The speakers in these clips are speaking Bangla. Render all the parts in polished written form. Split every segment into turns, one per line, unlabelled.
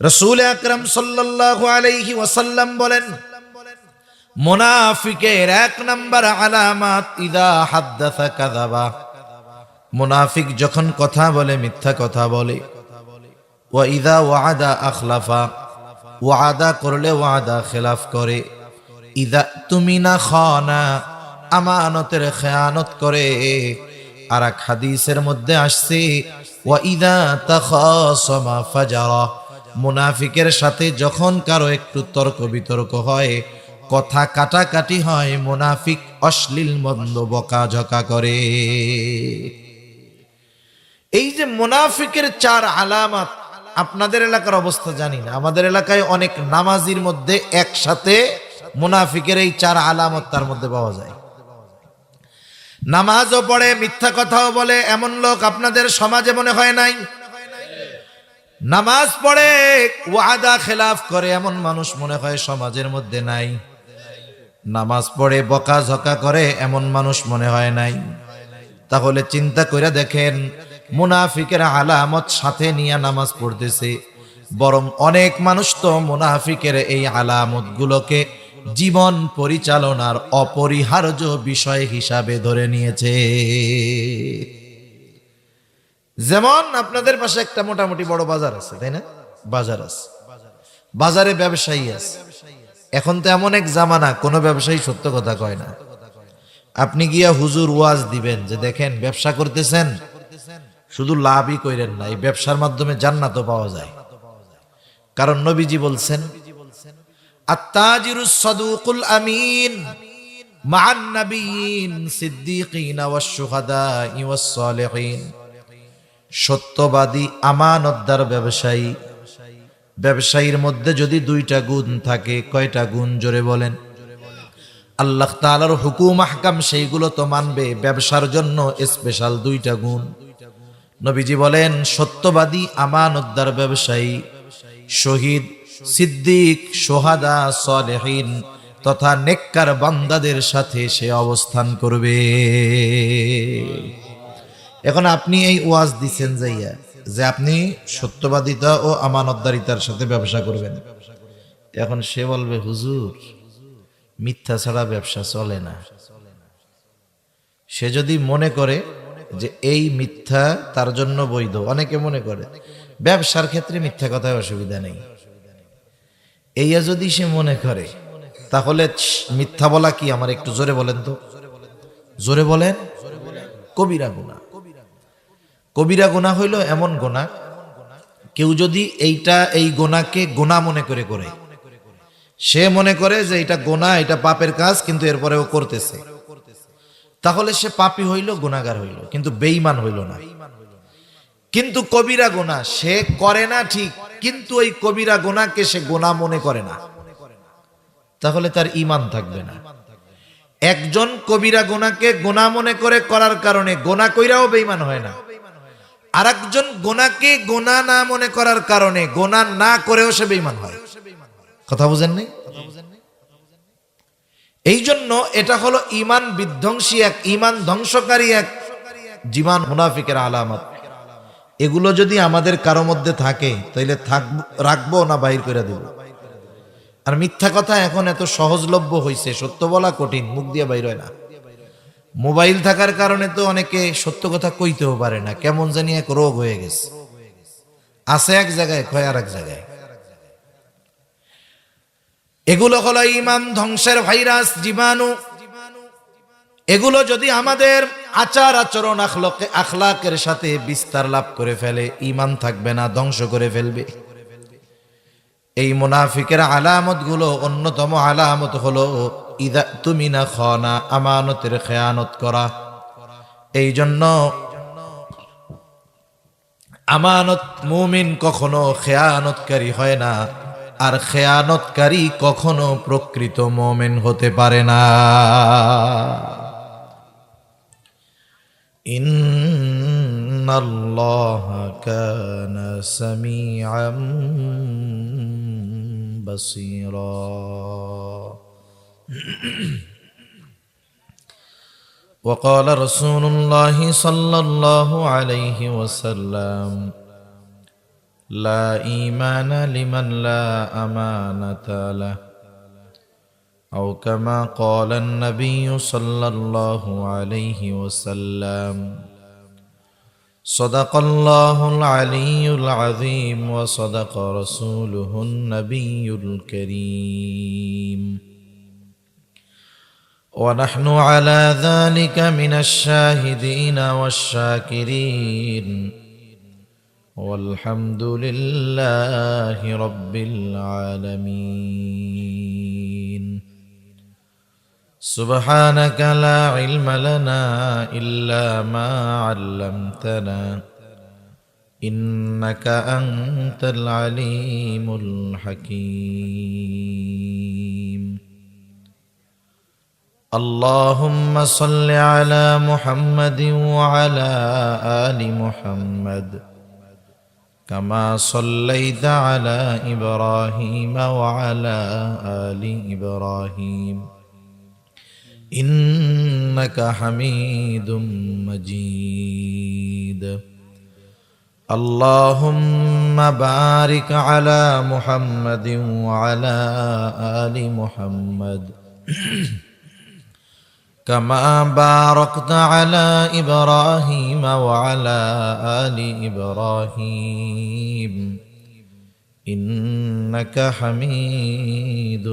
রাসূল আকরাম সাল্লাল্লাহু আলাইহি ওয়াসাল্লাম বলেন, মুনাফিকের এক নাম্বার আলামত ইযা হাদ্দাসা কাযাবা, মুনাফিক যখন কথা বলে মিথ্যা কথা বলে। ওয়া ইযা ওয়াদা আখলাফা, ওয়াদা করলে ওয়াদা খেলাফ করে। ইযা তুমিনা খানা, আমানতের খেয়ানত করে। আর এক হাদিসের মধ্যে আসছে ওয়া ইযা তাখাসামা ফাজারা, মুনাফিকের সাথে যখন কারো একটু তর্ক বিতর্ক হয়, কথা কাটাকাটি হয়, মুনাফিক অশ্লীল মন্দ বকাঝকা করে। এই যে মুনাফিকের চার আলামত, আপনাদের এলাকার অবস্থা জানি না, আমাদের এলাকায় অনেক নামাজির মধ্যে একসাথে মুনাফিকের এই চার আলামত তার মধ্যে পাওয়া যায়। নামাজও পড়ে মিথ্যা কথাও বলে, এমন লোক আপনাদের সমাজে মনে হয় নাই? নামাজ পড়ে ওয়াদা খেলাফ করে, এমন মানুষ মনে হয় সমাজের মধ্যে নাই? নামাজ পড়ে বকাঝকা করে, এমন মানুষ মনে হয় নাই? তাহলে চিন্তা করে দেখেন, মুনাফিকের আলামত সাথে নিয়ে নামাজ পড়তেছে, বরং অনেক মানুষ তো মুনাফিকের এই আলামত গুলোকে জীবন পরিচালনার অপরিহার্য বিষয় হিসাবে ধরে নিয়েছে। যেমন আপনাদের পাশে একটা মোটামুটি বড় বাজার আছে, তাই না? বাজার আছে, বাজারে ব্যবসায়ী আছে। এখন তো এমন এক জামানা, কোনো ব্যবসায়ী সত্য কথা কয় না। আপনি গিয়া হুজুর ওয়াজ দিবেন যে দেখেন ব্যবসা করতেছেন, শুধু লাভই কইরেন না, এই ব্যবসার মাধ্যমে জান্নাতও পাওয়া যায়। কারণ নবীজি বলছেন, আত-তাজিরুস সাদুকুল আমিন মা'আন নাবিয়্যিন সিদ্দীকিন ওয়াশ শুহাদা'i ওয়াস সালিহিন, সত্যবাদী আমানতদার ব্যবসায়ী, ব্যবসায়ীর মধ্যে যদি দুইটা গুণ থাকে, কয়টা গুণ জোরে বলেন? আল্লাহ তাআলার হুকুম আহকাম সেইগুলো তো মানবে, ব্যবসার জন্য স্পেশাল দুইটা গুণ। নবীজি বলেন, সত্যবাদী আমানতদার ব্যবসায়ী, শহীদ, সিদ্দিক, সোহাদা, সালেহিন তথা নেককার বান্দাদের সাথে সে অবস্থান করবে। এখন আপনি এই ওয়াজ দিচ্ছেন যাইয়া যে আপনি সত্যবাদিতা ও আমানতদারিতার সাথে ব্যবসা করবেন। এখন সে বলবে, হুজুর মিথ্যা ছাড়া ব্যবসা চলে না। সে যদি মনে করে যে এই মিথ্যা তার জন্য বৈধ, অনেকে মনে করে ব্যবসার ক্ষেত্রে মিথ্যা কথায় অসুবিধা নেই, এইয়া যদি সে মনে করে, তাহলে মিথ্যা বলা কি? আমার একটু জোরে বলেন তো, জোরে বলেন। কবিরা গুনাহ। কবিরা গুনাহ হইল এমন গুনাহ, কেউ যদি এই গুনাহকে গুনাহ মনে করে করে, সে মনে করে যে এটা গুনাহ, এটা পাপের কাজ, কিন্তু এরপরেও করতেছে, তাহলে সে পাপী হইল, গুনাহগার হইল, কিন্তু বেঈমান হইল না। কিন্তু কবিরা গুনাহ সে করে না ঠিক, কিন্তু ওই কবিরা গুনাহকে সে গুনাহ মনে করে না, তাহলে তার ঈমান থাকবে না। একজন কবিরা গুনাহকে গুনাহ মনে করে করার কারণে গুনাহ কইরাও বেঈমান হয় না, আর একজন গুনাহকে গুনাহ না মনে করার কারণে গুনাহ না করেও সে বেঈমান হয়। কথা বুঝেন নাই? এই জন্য এটা হলো ঈমান বিধ্বংসী, এক ঈমান ধ্বংসকারী এক জীবন মুনাফিকের আলামত। এগুলো যদি আমাদের কারো মধ্যে থাকে, তাইলে রাখবো না বাহির করে দেব? আর মিথ্যা কথা এখন এত সহজলভ্য হয়েছে, সত্য বলা কঠিন, মুখ দিয়ে বাইর হয় না। মোবাইল থাকার কারণে তো অনেকে সত্য কথা কইতেও পারে না, কেমন জানি এক রোগ হয়ে গেছে, আছে এক জায়গায়, কয় আর এক জায়গায়। এগুলো হলো ঈমান ধ্বংসের ভাইরাস, জীবাণু। এগুলো যদি আমাদের আচার আচরণ আখলাকের সাথে বিস্তার লাভ করে ফেলে, ঈমান থাকবে না, ধ্বংস করে ফেলবে। এই মুনাফিকের আলামত গুলো, অন্যতম আলামত হলো ইযা তুমিনা খানা, আমানতের খেয়ানত করা। এই জন্য আমানত, মুমিন কখনো খেয়ানতকারী হয় না, আর খেয়ানতকারী কখনো প্রকৃত মুমিন হতে পারে না। ইন্নাল্লাহা কানা সামিআম বাসীরা। وقال رسول الله صلى الله عليه وسلم লা ঈমানা লিমান লা আমানাতা লাহু أو كما قال النبي صلى الله عليه وسلم صدق الله العلي العظيم وصدق رسوله النبي الكريم ونحن على ذلك من الشاهدين والشاكرين والحمد لله رب العالمين سبحانك لا علم لنا إلا ما علمتنا إنك أنت العليم الحكيم اللهم صل على محمد وعلى آل محمد كما صليت على إبراهيم وعلى آل إبراهيم إنك حميد مجيد اللهم بارك على محمد وعلى آل محمد كما باركت على إبراهيم وعلى آل إبراهيم إنك حميد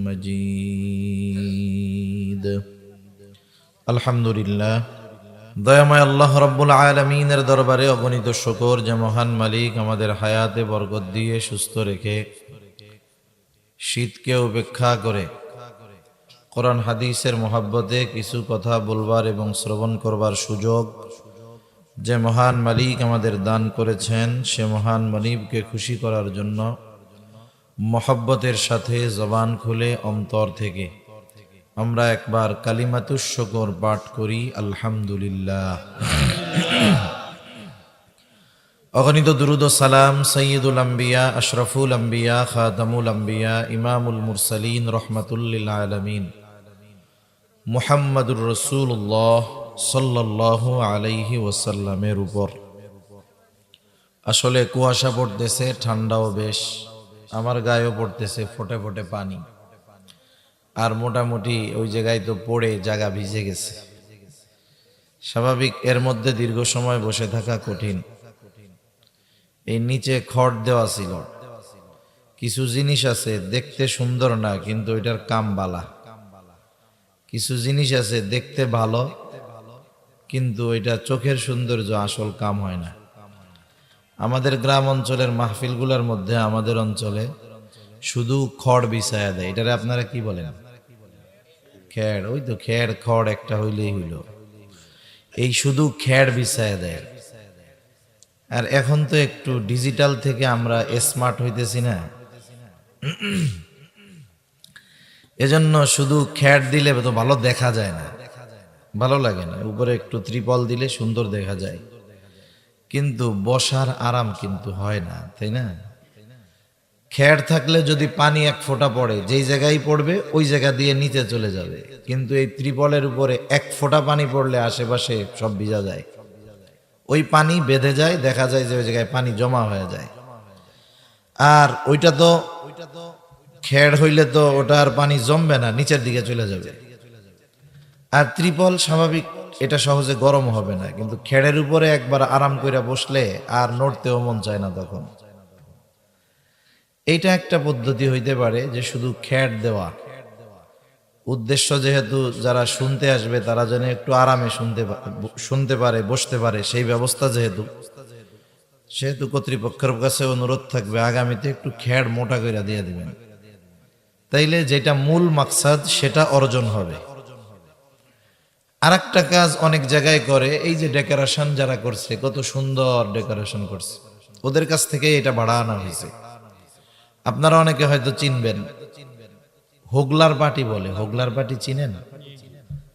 مجيد الحمد لله দয়াময় আল্লাহ রব্বুল আলামিনের দরবারে অগণিত শুকর যে মহান মালিক আমাদের হায়াতে বরকত দিয়ে সুস্থ রেখে শীতকে উপেক্ষা করে কোরআন হাদিসের মহব্বতে কিছু কথা বলবার এবং শ্রবণ করবার সুযোগ যে মহান মালিক আমাদের দান করেছেন, সে মহান মালিককে খুশি করার জন্য মহব্বতের সাথে জবান খুলে অন্তর থেকে আমরা একবার কালিমাতুশ শুকর পাঠ করি, আলহামদুলিল্লাহ। অগণিত দুরুদ ও সালাম সৈয়দুল আম্বিয়া, আশরাফুল আম্বিয়া, খাতামুল আম্বিয়া, ইমামুল মুরসালিন, রহমাতুল লিল আলামিন মুহাম্মাদুর রাসূলুল্লাহ সাল্লাল্লাহু আলাইহি ওয়াসাল্লামের উপর। আসলে কুয়াশা পড়তেছে, ঠান্ডাও বেশ, আমার গায়েও পড়তেছে ফোটে ফোটে পানি, আর মোটামুটি ওই জায়গায় তো পড়ে জায়গা ভিজে গেছে। স্বাভাবিক, এর মধ্যে দীর্ঘ সময় বসে থাকা কঠিন। এই নিচে খড় দেওয়া ছিল, কিছু জিনিস আছে দেখতে সুন্দর না কিন্তু এটার কাম বালা, কিছু জিনিস আছে দেখতে ভালো কিন্তু এটা চোখের সৌন্দর্য, আসল কাম হয় না। আমাদের গ্রাম অঞ্চলের মাহফিলগুলোর মধ্যে আমাদের অঞ্চলে শুধু খড় বিছায়া দেয়, এটারে আপনারা কি বলেন? খেড়। ওই তো খেড় খড় একটা হইলেই হইল, এই শুধু খেড় বিছায়া দেয়। আর এখন তো একটু ডিজিটাল থেকে আমরা স্মার্ট হইতেছি না, এজন্য শুধু খেড় দিলে তো ভালো দেখা যায় না, ভালো লাগে না। উপরে একটু ত্রিপল দিলে সুন্দর দেখা যায়, কিন্তু বসার আরাম কিন্তু হয় না, তাই না? খেড় থাকলে যদি পানি এক ফোঁটা পড়ে, যেই জায়গায় পড়বে ওই জায়গা দিয়ে নিচে চলে যাবে, কিন্তু এই ত্রিপলের উপরে এক ফোঁটা পানি পড়লে আশেপাশে সব ভিজা যায়, ওই পানি বেঁধে যায়, দেখা যায় যে ওই জায়গায় পানি জমা হয়ে যায়। আর ওইটা তো খেড় হইলে তো ওটার পানি জমবে না, নিচের দিকে চলে যাবে। আর ত্রিপল স্বাভাবিক, এটা সহজে গরম হবে না, কিন্তু খেড়ের উপরে একবার আরাম করে বসলে আর নড়তেও মন চায় না তখন। এইটা একটা পদ্ধতি হইতে পারে যে শুধু খেড় দেওয়া, উদ্দেশ্য যেহেতু যারা শুনতে আসবে তারা যেন একটু আরামে শুনতে পারে, বসতে পারে, সেই ব্যবস্থা সেহেতু কর্তৃপক্ষের কাছে অনুরোধ থাকবে আগামীতে একটু খেড় মোটা করে দিয়ে দিবেন, তাইলে যেটা মূল মাকসাদ সেটা অর্জন হবে। আর একটা কাজ অনেক জায়গায় করে, এই যে ডেকোরেশন যারা করছে, কত সুন্দর ডেকোরেশন করছে, ওদের কাছ থেকে এটা ভাড়া আনা হয়েছে। আপনারা অনেকে হয়তো চিনবেন, হোগলার পাটি বলে, হোগলার পাটি চিনেন?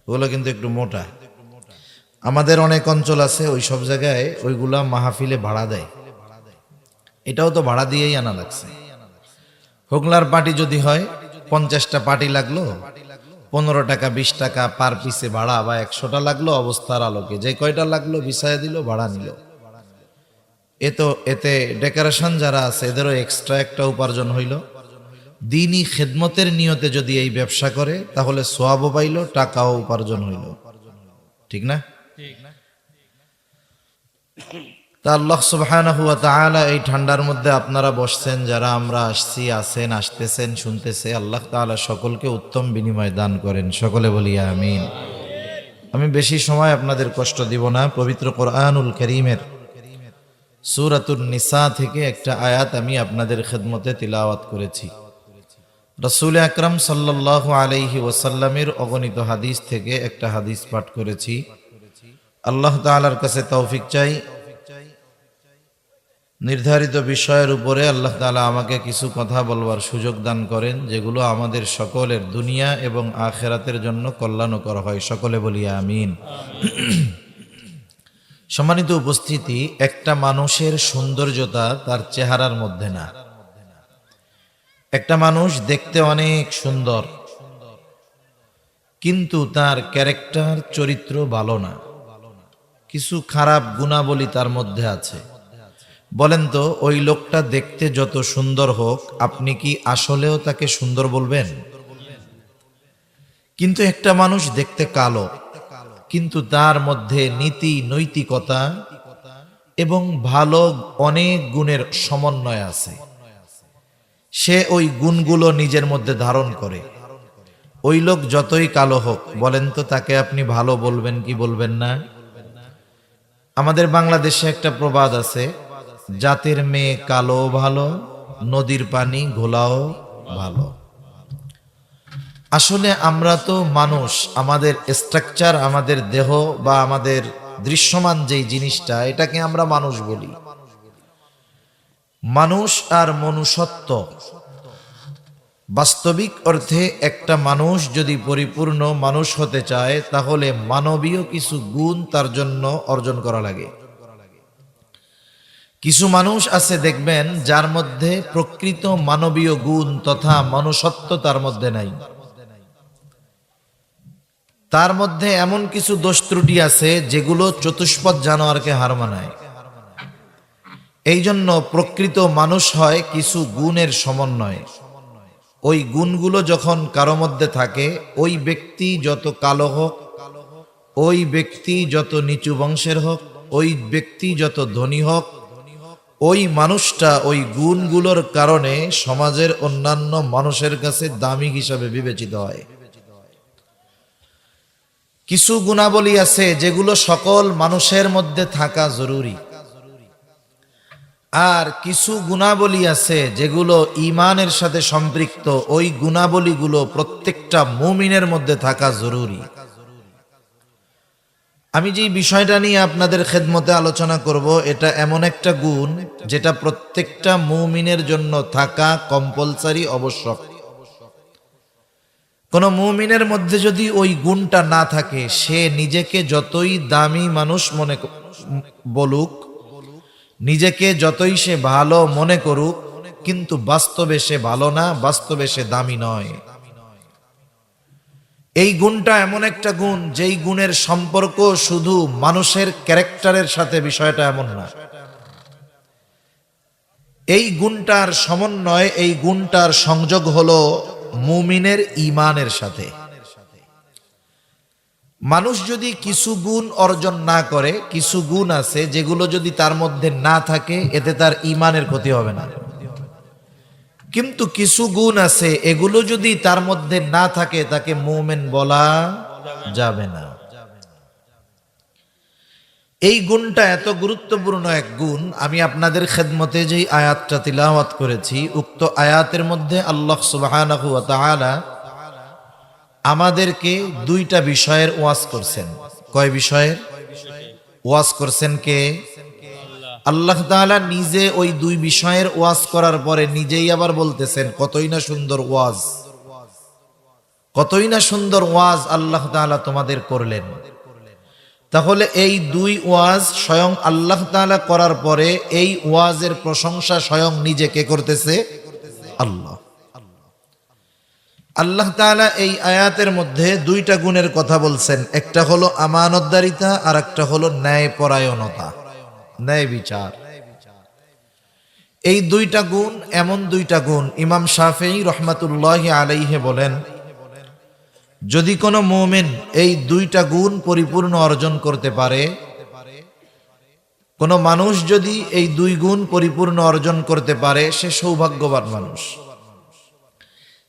ওগুলো কিন্তু একটু মোটা। আমাদের অনেক অঞ্চল আছে ওই সব জায়গায় ওইগুলা মাহফিলে ভাড়া দেয়, এটাও তো ভাড়া দিয়েই আনা লাগছে। হোগলার পাটি যদি হয় 50টা পাটি লাগলো, 15 টাকা 20 টাকা পার পিসে ভাড়া, বা 100টা লাগলো অবস্থার আলোকে, যে কয়টা লাগলো বিছায়া দিল, ভাড়া নিল। এতে ডেকোরেশন যারা আছে এদেরও এক্সট্রা একটা উপার্জন হইল। দিনই খেদমতের নিয়তে যদি এই ব্যবসা করে তাহলে সোয়াবও পাইল, টাকাও উপার্জন হইল। ঠিক না? তা আল্লাহ সুবহানাহু ওয়া তাআলা এই ঠান্ডার মধ্যে আপনারা বসছেন, যারা আমরা আসছি, আছেন, আসতেছেন, শুনতেছে, আল্লাহ তাআলা সকলকে উত্তম বিনিময় দান করেন। সকলে বলি আমিন। আমি বেশি সময় আপনাদের কষ্ট দিব না। পবিত্র কোরআনুল কারীমের সূরাতুন নিসা থেকে একটা আয়াত আমি আপনাদের খেদমতে তিলাওয়াত করেছি। রাসূল আকরাম সাল্লাল্লাহু আলাইহি ওয়াসাল্লামের অগণিত হাদিস থেকে একটা হাদিস পাঠ করেছি। আল্লাহ তাআলার কাছে তৌফিক চাই, নির্ধারিত বিষয়ের উপরে আল্লাহ তাআলা আমাকে কিছু কথা বলবার সুযোগ দান করেন, যেগুলো আমাদের সকলের দুনিয়া এবং আখিরাতের জন্য কল্যাণকর হয়। সকলে বলি আমিন। সম্মানিত উপস্থিতি, একটা মানুষের সৌন্দর্যতা তার চেহারার মধ্যে না। একটা মানুষ দেখতে অনেক সুন্দর, কিন্তু তার ক্যারেক্টার, চরিত্র ভালো না, কিছু খারাপ গুণাবলী তার মধ্যে আছে। বলেন তো, ওই লোকটা দেখতে যত সুন্দর হোক, আপনি কি আসলেও তাকে সুন্দর বলবেন? কিন্তু একটা মানুষ দেখতে কালো, কিন্তু তার মধ্যে নীতি, নৈতিকতা এবং ভালো অনেক গুণের সমন্বয় আছে। সে ওই গুণগুলো নিজের মধ্যে ধারণ করে। ওই লোক যতই কালো হোক, বলেন তো তাকে আপনি ভালো বলবেন কি বলবেন না? আমাদের বাংলাদেশে একটা প্রবাদ আছে, জাতের মেয়ে কালো ভালো, নদীর পানি ঘোলাও ভালো। আসলে আমরা তো মানুষ, আমাদের স্ট্রাকচার, আমাদের দেহ বা আমাদের দৃশ্যমান যেই জিনিসটা, এটাকে আমরা মানুষ বলি। মানুষ আর মনুষ্যত্ব, বাস্তবিক অর্থে একটা মানুষ যদি পরিপূর্ণ মানুষ হতে চায়, তাহলে মানবীয় কিছু গুণ তার জন্য অর্জন করা লাগে। কিছু মানুষ আছে দেখবেন, যার মধ্যে প্রকৃত মানবীয় গুণ তথা মনুষ্যত্ব তার মধ্যে নাই। তার মধ্যে এমন কিছু দোষ ত্রুটি আছে যেগুলো চতুষ্পদ জানোয়ারকে হার মানায়। এই জন্য প্রকৃত মানুষ হয় কিছু গুণের সমন্বয়। ওই গুণগুলো যখন কারো মধ্যে থাকে, ওই ব্যক্তি যত কালো হোক, ওই ব্যক্তি যত নিচু বংশের হোক, ওই ব্যক্তি যত ধনী হোক, ওই মানুষটা ওই গুণগুলোর কারণে সমাজের অন্যান্য মানুষের কাছে দামি হিসাবে বিবেচিত হয়। কিছু গুণাবলী আছে যেগুলো সকল মানুষের মধ্যে থাকা জরুরি, আর কিছু গুণাবলী আছে যেগুলো ঈমানের সাথে সম্পৃক্ত। ওই গুণাবলীগুলো প্রত্যেকটা মুমিনের মধ্যে থাকা জরুরি। আমি যে বিষয়টা নিয়ে আপনাদের খেদমতে আলোচনা করব, এটা এমন একটা গুণ যেটা প্রত্যেকটা মুমিনের জন্য থাকা কম্পালসারি, আবশ্যক। কোন মুমিনের মধ্যে যদি ওই গুণটা না থাকে, সে নিজেকে যতই দামি মানুষ মনে বলুক, নিজেকে যতই সে ভালো মনে করুক, কিন্তু বাস্তবে সে ভালো না, বাস্তবে সে দামি নয়। এই গুণটা এমন একটা গুণ, যেই গুণের সম্পর্ক শুধু মানুষের ক্যারেক্টারের সাথে, বিষয়টা এমন না। এই গুণটার সমন্বয়, এই গুণটার সংযোগ হলো মুমিনের ঈমানের সাথে। মানুষ যদি কিছু গুণ অর্জন না করে, কিছু গুণ আছে যেগুলো যদি তার মধ্যে না থাকে, এতে তার ঈমানের ক্ষতি হবে না। কিন্তু কিছু গুণ আছে, এগুলো যদি তার মধ্যে না থাকে, তাকে মুমিন বলা যাবে না। এই গুণটা এত গুরুত্বপূর্ণ এক গুণ। আমি আপনাদের খেদমতে যেই আয়াতটা তিলাওয়াত করেছি, উক্ত আয়াতের মধ্যে আল্লাহ সুবহানাহু ওয়া তাআলা আমাদেরকে দুইটা বিষয়ের ওয়াজ করছেন। কয় বিষয়ের ওয়াজ করছেন? কে? আল্লাহ তাআলা নিজে ওই দুই বিষয়ের ওয়াজ করার পরে নিজেই আবার বলতেছেন, কতই না সুন্দর ওয়াজ, কতই না সুন্দর ওয়াজ আল্লাহ তাআলা তোমাদের করলেন। তাহলে এই দুই ওয়াজ স্বয়ং আল্লাহ তাআলা করার পরে এই ওয়াজের প্রশংসা স্বয়ং নিজে কে করতেছে? আল্লাহ। আল্লাহ তাআলা এই আয়াতের মধ্যে দুইটা গুণের কথা বলছেন। একটা হলো আমানতদারিতা, আর একটা হলো ন্যায়পরায়ণতা, ন্যায় বিচার। এই দুইটা গুণ এমন দুইটা গুণ, ইমাম শাফিঈ রহমাতুল্লাহি আলাইহি বলেন, যদি কোনো মুমিন এই দুইটা গুণ পরিপূর্ণ অর্জন করতে পারে, কোনো মানুষ যদি এই দুই গুণ পরিপূর্ণ অর্জন করতে পারে, সে সৌভাগ্যবান মানুষ।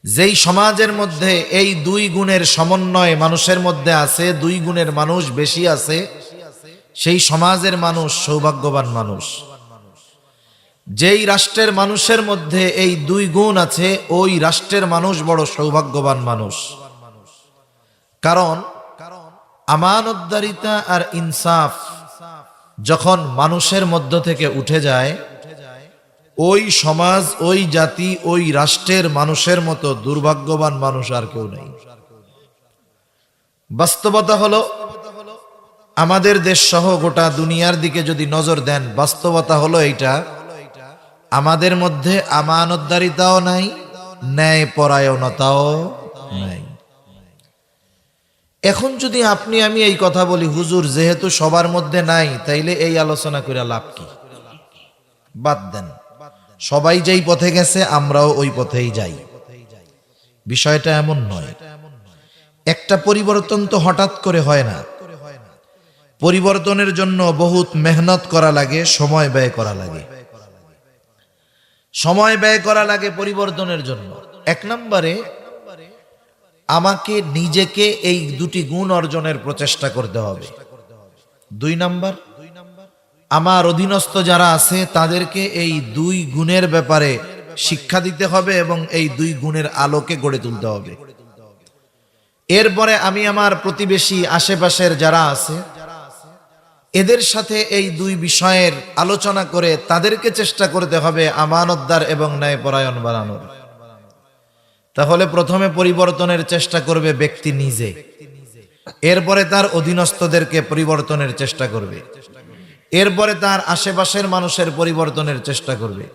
যেই সমাজের মধ্যে এই দুই গুণের সমন্বয় মানুষের মধ্যে আছে, দুই গুণের মানুষ বেশি আছে, সেই সমাজের মানুষ সৌভাগ্যবান মানুষ। যেই রাষ্ট্রের মানুষের মধ্যে এই দুই গুণ আছে, ওই রাষ্ট্রের মানুষ বড় সৌভাগ্যবান মানুষ। কারণ আমানতদারিতা আর ইনসাফ যখন মানুষের মধ্য থেকে উঠে যায়, ওই সমাজ, ওই জাতি, ওই রাষ্ট্রের মানুষের মতো দুর্ভাগ্যবান মানুষ আর কেউ নেই। বাস্তবতা হলো, আমাদের দেশ সহ গোটা দুনিয়ার দিকে যদি নজর দেন, বাস্তবতা হলো এইটা, আমাদের মধ্যে আমানতদারিতাও নাই, ন্যায় পরায়ণতাও নাই। এখন যদি আপনি আমি এই কথা বলি, হুজুর যেহেতু সবার মধ্যে নাই, তাইলে এই আলোচনা করে লাভ কি? বাদ দেন, সবাই যেই পথে গেছে আমরাও ওই পথেই যাই। বিষয়টা এমন নয়। একটা পরিবর্তন তো হঠাৎ করে হয় না। পরিবর্তনের জন্য বহুত মেহনত করা লাগে, সময় ব্যয় করা লাগে। সময় ব্যয় করা লাগে পরিবর্তনের জন্য। এক নম্বরে আমাকে নিজেকে এই দুটি গুণ অর্জনের প্রচেষ্টা করতে হবে। দুই নাম্বার, আমার অধীনস্থ যারা আছে তাদেরকে এই দুই গুণের ব্যাপারে শিক্ষা দিতে হবে এবং এই দুই গুণের আলোকে গড়ে তুলতে হবে। এরপরে আমি আমার প্রতিবেশী, আশেপাশের যারা আছে, এদের সাথে এই দুই বিষয়ের আলোচনা করে তাদেরকে চেষ্টা করতে হবে আমানতদার এবং ন্যায়পরায়ণ বানানোর। তাহলে প্রথমে পরিবর্তনের চেষ্টা করবে ব্যক্তি নিজে, এরপরে তার অধীনস্থদেরকে পরিবর্তনের চেষ্টা করবে, এরপরে তার আশেপাশের মানুষের পরিবর্তনের চেষ্টা করবে।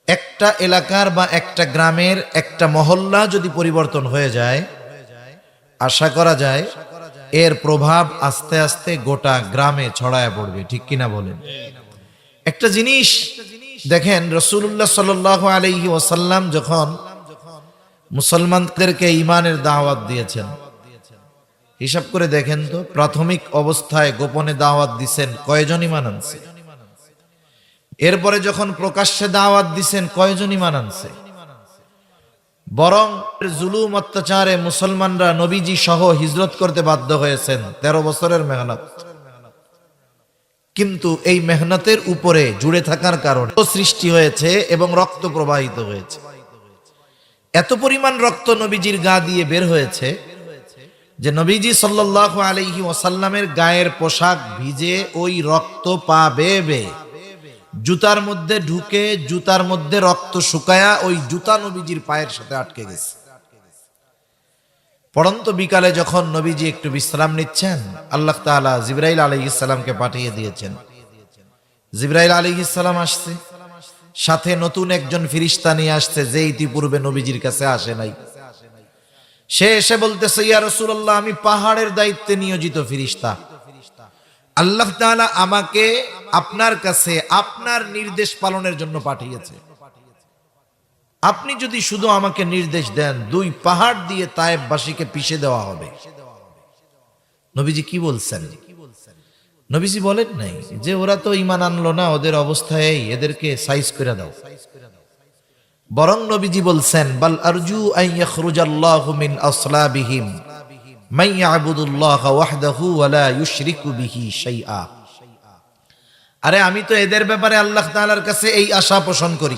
একটা এলাকার বা একটা গ্রামের, একটা মহল্লা যদি পরিবর্তন হয়ে যায়, আশা করা যায় এর প্রভাব আস্তে আস্তে গোটা গ্রামে ছড়ায় পড়বে। ঠিক কিনা বলেন? একটা জিনিস দেখেন, রাসূলুল্লাহ সাল্লাল্লাহু আলাইহি ওয়াসাল্লাম যখন মুসলমানদেরকে ঈমানের দাওয়াত দিয়েছেন, হিসাব করে দেখেন তো, প্রাথমিক অবস্থায় গোপনে দাওয়াত দিছেন, কয়জন ঈমান আনছে? এরপরে যখন প্রকাশ্যে দাওয়াত দিছেন, কয়জন ঈমান আনছে? বরং জুলুম অত্যাচারে মুসলমানরা নবীজি সহ হিজরত করতে বাধ্য হয়েছেন, 13 বছরের মেহনত। কিন্তু এই মেহনতের উপরে জুড়ে থাকার কারণে সৃষ্টি হয়েছে এবং রক্ত প্রবাহিত হয়েছে। এত পরিমাণ রক্ত নবীজির গা দিয়ে বের হয়েছে যে নবীজি সাল্লাল্লাহু আলাইহি ওয়াসাল্লামের গায়ের পোশাক ভিজে ওই রক্ত পা বেয়ে বেয়ে জুতার মধ্যে ঢুকে, জুতার মধ্যে রক্ত শুকায়া ওই জুতা নবীজির পায়ের সাথে আটকে গেছে। পড়ন্ত বিকালে যখন নবীজি একটু বিশ্রাম নিচ্ছেন, আল্লাহ তাআলা জিবরাইল আলাইহিস সালামকে পাঠিয়ে দিয়েছেন। জিবরাইল আলাইহিস সালাম আসছে, সাথে নতুন একজন ফেরেশতা নিয়ে আসছে, যে ইতিপূর্বে নবীজির কাছে আসে নাই। সে এসে বলতেছে, ইয়া রাসূলুল্লাহ, আমি পাহাড়ের দায়িত্বে নিয়োজিত ফেরেশতা। আল্লাহ তাআলা আমাকে আপনার কাছে আপনার নির্দেশ পালনের জন্য পাঠিয়েছে। আপনি যদি শুধু আমাকে নির্দেশ দেন, 2 পাহাড় দিয়ে তায়েফবাসীকে পিষে দেওয়া হবে। নবীজি কি বলছেন? নবীজি বলেন নাই যে ওরা তো ঈমান আনলো না, ওদের অবস্থা এই, এদেরকে সাইজ করে দাও। বরং নবীজি বলছেন, বাল আরজু আন ইয়াখরুজাল্লাহু মিন আসলাবিহিম মান ইয়াবুদুল্লাহা ওয়াহদাহু ওয়া লা ইউশরিকু বিহি শাইআ। আরে আমি তো এদের ব্যাপারে আল্লাহ তাআলার কাছে এই আশা পোষণ করি,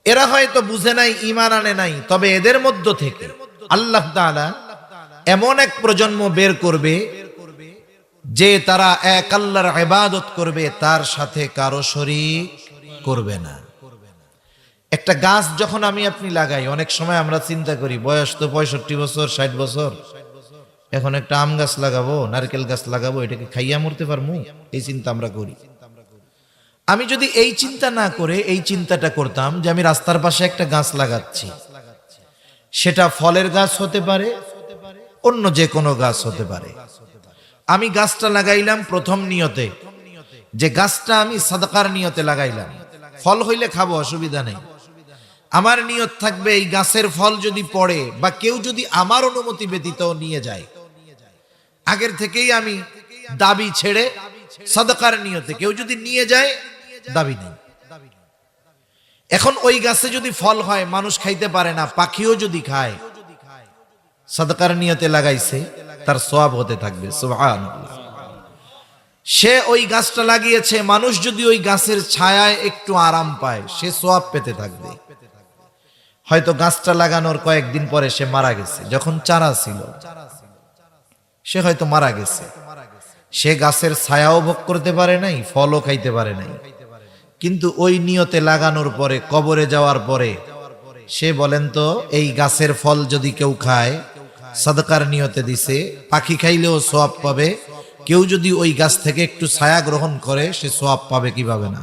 এরা হয়তো বুঝে নাই, ঈমান আনে নাই, তবে এদের মধ্য থেকে আল্লাহ তাআলা এমন এক প্রজন্ম বের করবে যে তারা এক আল্লাহর ইবাদত করবে, তার সাথে কারো শরীক করবে না। একটা গাছ যখন আমি আপনি লাগাই, অনেক সময় আমরা চিন্তা করি বয়স তো 65 বছর 60 বছর, এখন একটা আম গাছ লাগাবো, নারকেল গাছ লাগাবো, এটাকে খাইয়া মরতে পারবো, এই চিন্তা আমরা করি। আমি যদি এই চিন্তা না করে এই চিন্তাটা করতাম যে আমি রাস্তার পাশে একটা গাছ লাগাচ্ছি, সেটা ফলের গাছ হতে পারে, অন্য যে কোনো গাছ হতে পারে। আমি গাছটা লাগাইলাম প্রথম নিয়তে, যে গাছটা আমি সাদাকার নিয়তে লাগাইলাম, ফল হইলে খাবো, অসুবিধা নেই। আমার নিয়ত থাকবে এই গাছের ফল যদি পড়ে বা কেউ যদি আমার অনুমতি ব্যতীত নিয়ে যায়, আগের থেকেই আমি দাবি ছেড়ে সাদাকার নিয়তে কেউ যদি নিয়ে যায়, দাবি নেই। এখন ওই গাছে যদি ফল হয়, মানুষ খাইতে পারে না, পাখিও যদি খায়, সাদাকার নিয়তে লাগাইছে, তার সওয়াব হতে থাকবে। সুবহানাল্লাহ। সে ওই গাছটা লাগিয়েছে, মানুষ যদি ওই গাছের ছায়ায় একটু আরাম পায়, সে সওয়াব পেতে থাকবে। হয়তো গাছটা লাগানোর কয়েকদিন পরে সে মারা গেছে, যখন চারা ছিল সে হয়তো মারা গেছে, সে গাছের ছায়াও ভোগ করতে পারে নাই, ফলও খাইতে পারে নাই। কিন্তু ওই নিয়তে লাগানোর পরে, কবরে যাওয়ার পরে সে বলেন তো, এই গাছের ফল যদি কেউ খায়, সাদকার নিয়তে দিছে, পাখি খাইলেও সওয়াব পাবে, কেউ যদি ওই গাছ থেকে একটু ছায়া গ্রহণ করে, সে সওয়াব পাবে কি পাবে না?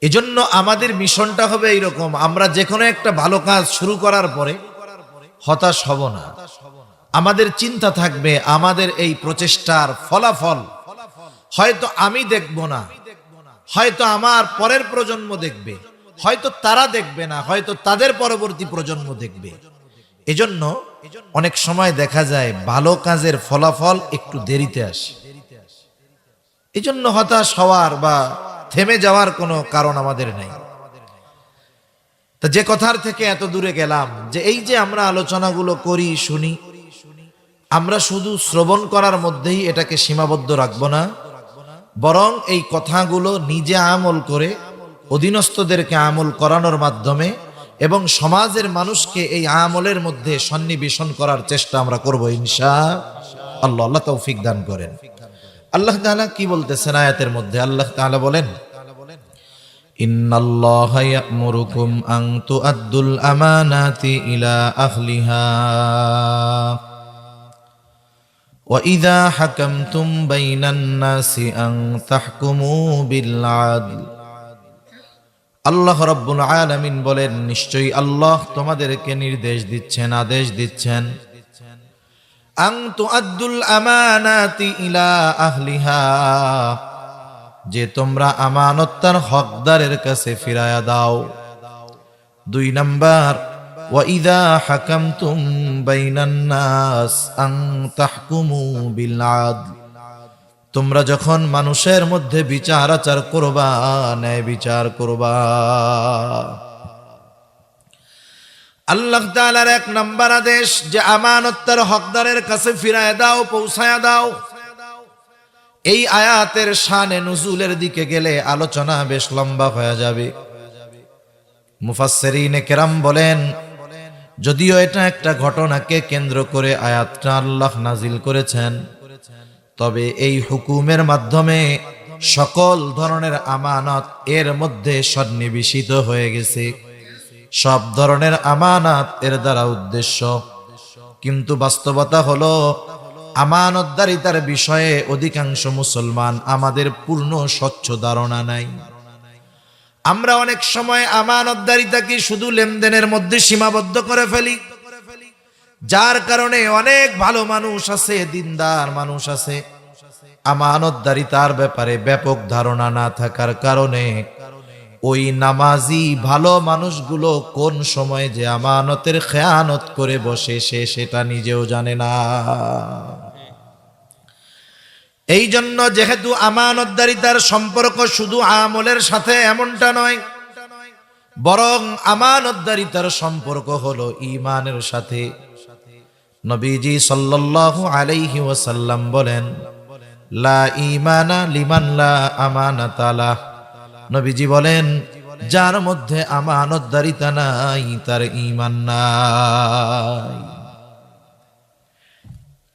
এজন্য আমাদের মিশনটা হবে এইরকম, আমরা যে কোনো একটা ভালো কাজ শুরু করার পরে হতাশ হব না। আমাদের চিন্তা থাকবে, আমাদের এই প্রচেষ্টার ফলাফল হয়তো আমি দেখব না, হয়তো আমার পরের প্রজন্ম দেখবে, হয়তো তারা দেখবে না, হয়তো তাদের পরবর্তী প্রজন্ম দেখবে। এজন্য অনেক সময় দেখা যায় ভালো কাজের ফলাফল একটু দেরিতে আসে। এজন্য হতাশ হওয়ার বা থেমে যাওয়ার কোনো কারণ আমাদের নাই। তা যে কথার থেকে এত দূরে গেলাম, যে এই যে আমরা আলোচনাগুলো করি, শুনি, আমরা শুধু শ্রবণ করার মধ্যেই এটাকে সীমাবদ্ধ রাখবো না, বরং এই কথাগুলো নিজে আমল করে অধীনস্থদেরকে আমল করানোর মাধ্যমে এবং সমাজের মানুষকে এই আমলের মধ্যে সন্নিবেশন করার চেষ্টা আমরা করব ইনশাআল্লাহ। আল্লাহ তৌফিক দান করেন। আল্লাহ তাআলা কি বলতেছেন আয়াতের মধ্যে? আল্লাহ তাআলা বলেন, ইন্নাল্লাহা ইয়া'মুরুকুম আন তু'আদ্দুল আমানাতি ইলা আহলিহা ওয়া ইযা হাকামতুম বাইনান নাসি আন তাহকুমু বিল আদল। আল্লাহ রাব্বুল আলামিন বলেন, নিশ্চয়ই আল্লাহ তোমাদেরকে নির্দেশ দিচ্ছেন, আদেশ দিচ্ছেন, আন তু'আদ্দুল আমানাতি ইলা আহলিহা, যে তোমরা আমানত তার হকদারের কাছে ফিরায়া দাও। 2 নাম্বার, ওয়া ইযা হাকামতুম বাইনান নাস আন তাহকুমু বিল আদল, তোমরা যখন মানুষের মধ্যে বিচার আচার করবা, ন্যায় বিচার করবা। আল্লাহ তাআলার 1 নাম্বার আদেশ যে আমানত তার হকদারের কাছে ফিরায় দাও, পৌঁছায়া দাও। এই আয়াতের শানে নুজুলের দিকে গেলে আলোচনা বেশ লম্বা হয়ে যাবে। মুফাসসিরিনে কেরাম বলেন, যদিও এটা একটা ঘটনাকে কেন্দ্র করে আয়াতটা আল্লাহ নাজিল করেছেন, তবে এই হুকুমের মাধ্যমে সকল ধরনের আমানত এর মধ্যে সন্নিবেশিত হয়ে গেছে। সব ধরনের আমানত এর দ্বারা উদ্দেশ্য। কিন্তু বাস্তবতা হলো, আমানতদারিতার বিষয়ে অধিকাংশ মুসলমান আমাদের পূর্ণ স্বচ্ছ ধারণা নাই। আমরা অনেক সময় আমানতদারিতাকে শুধু লেনদেনের মধ্যে সীমাবদ্ধ করে ফেলি, যার কারণে অনেক ভালো মানুষ আছে, দিনদার মানুষ আছে, আমানতদারিতার ব্যাপারে ব্যাপক ধারণা না থাকার কারণে ওই নামাজি ভালো মানুষগুলো কোন সময় যে আমানতের খেয়ানত করে বসে সে সেটা নিজেও জানে না। এই জন্য যেহেতু আমানতদারিতার সম্পর্ক শুধু আমলের সাথে এমনটা নয়, বরং আমানতদারিতার সম্পর্ক হলো ঈমানের সাথে। নবীজি সাল্লাল্লাহু আলাইহি ওয়াসাল্লাম বলেন, লা ঈমানা লিমান লা আমানাতা লাহ। নবীজি বলেন, যার মধ্যে আমানতদারিতা নাই তার ঈমান নাই।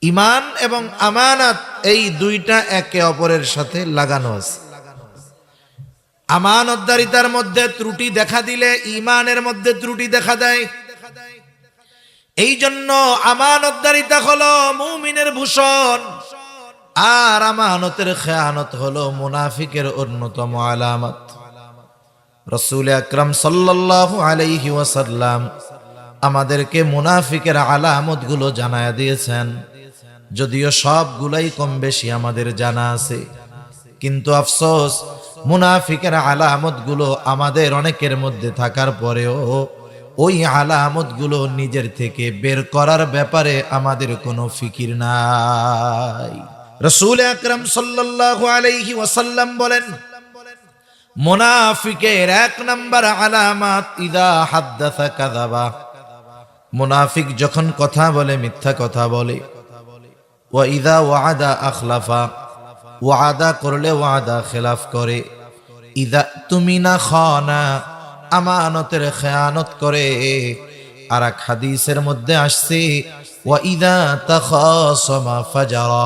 ঈমান এবং আমানত এই দুইটা একে অপরের সাথে লাগানো আছে। আমানতদারিতার মধ্যে ত্রুটি দেখা দিলে ঈমানের মধ্যে ত্রুটি দেখা দেয়। এই জন্য আমানতদারিতা হলো মুমিনের ভূষণ, আর আমানতের খেয়ানত হলো মুনাফিকের অন্যতম আলামত। রাসূল আকরাম সাল্লাল্লাহু আলাইহি ওয়াসাল্লাম আমাদেরকে মুনাফিকের আলামতগুলো জানায়া দিয়েছেন, যদিও সবগুলাই কম বেশি আমাদের জানা আছে, কিন্তু আফসোস, মুনাফিকের আলামতগুলো আমাদের অনেকের মধ্যে থাকার পরেও ওই আলামতগুলো নিজের থেকে বের করার ব্যাপারে আমাদের কোনো ফিকির নাই। রাসূল আকরাম সাল্লাল্লাহু আলাইহি ওয়াসাল্লাম বলেন, মুনাফিকের এক নাম্বার আলামত ইদা হাদ্দাসা কাযাবা, মুনাফিক যখন কথা বলে মিথ্যা কথা বলে। ওয়া ইদা ওয়াদা আখলাফা, ওয়াদা করলে ওয়াদা খেলাফ করে। ইদা তুমিনা খানা, আমানতের খেয়ানত করে। আর এক হাদিসের মধ্যে আসছে ওয়া ইদা তাখাসামা ফাজারা,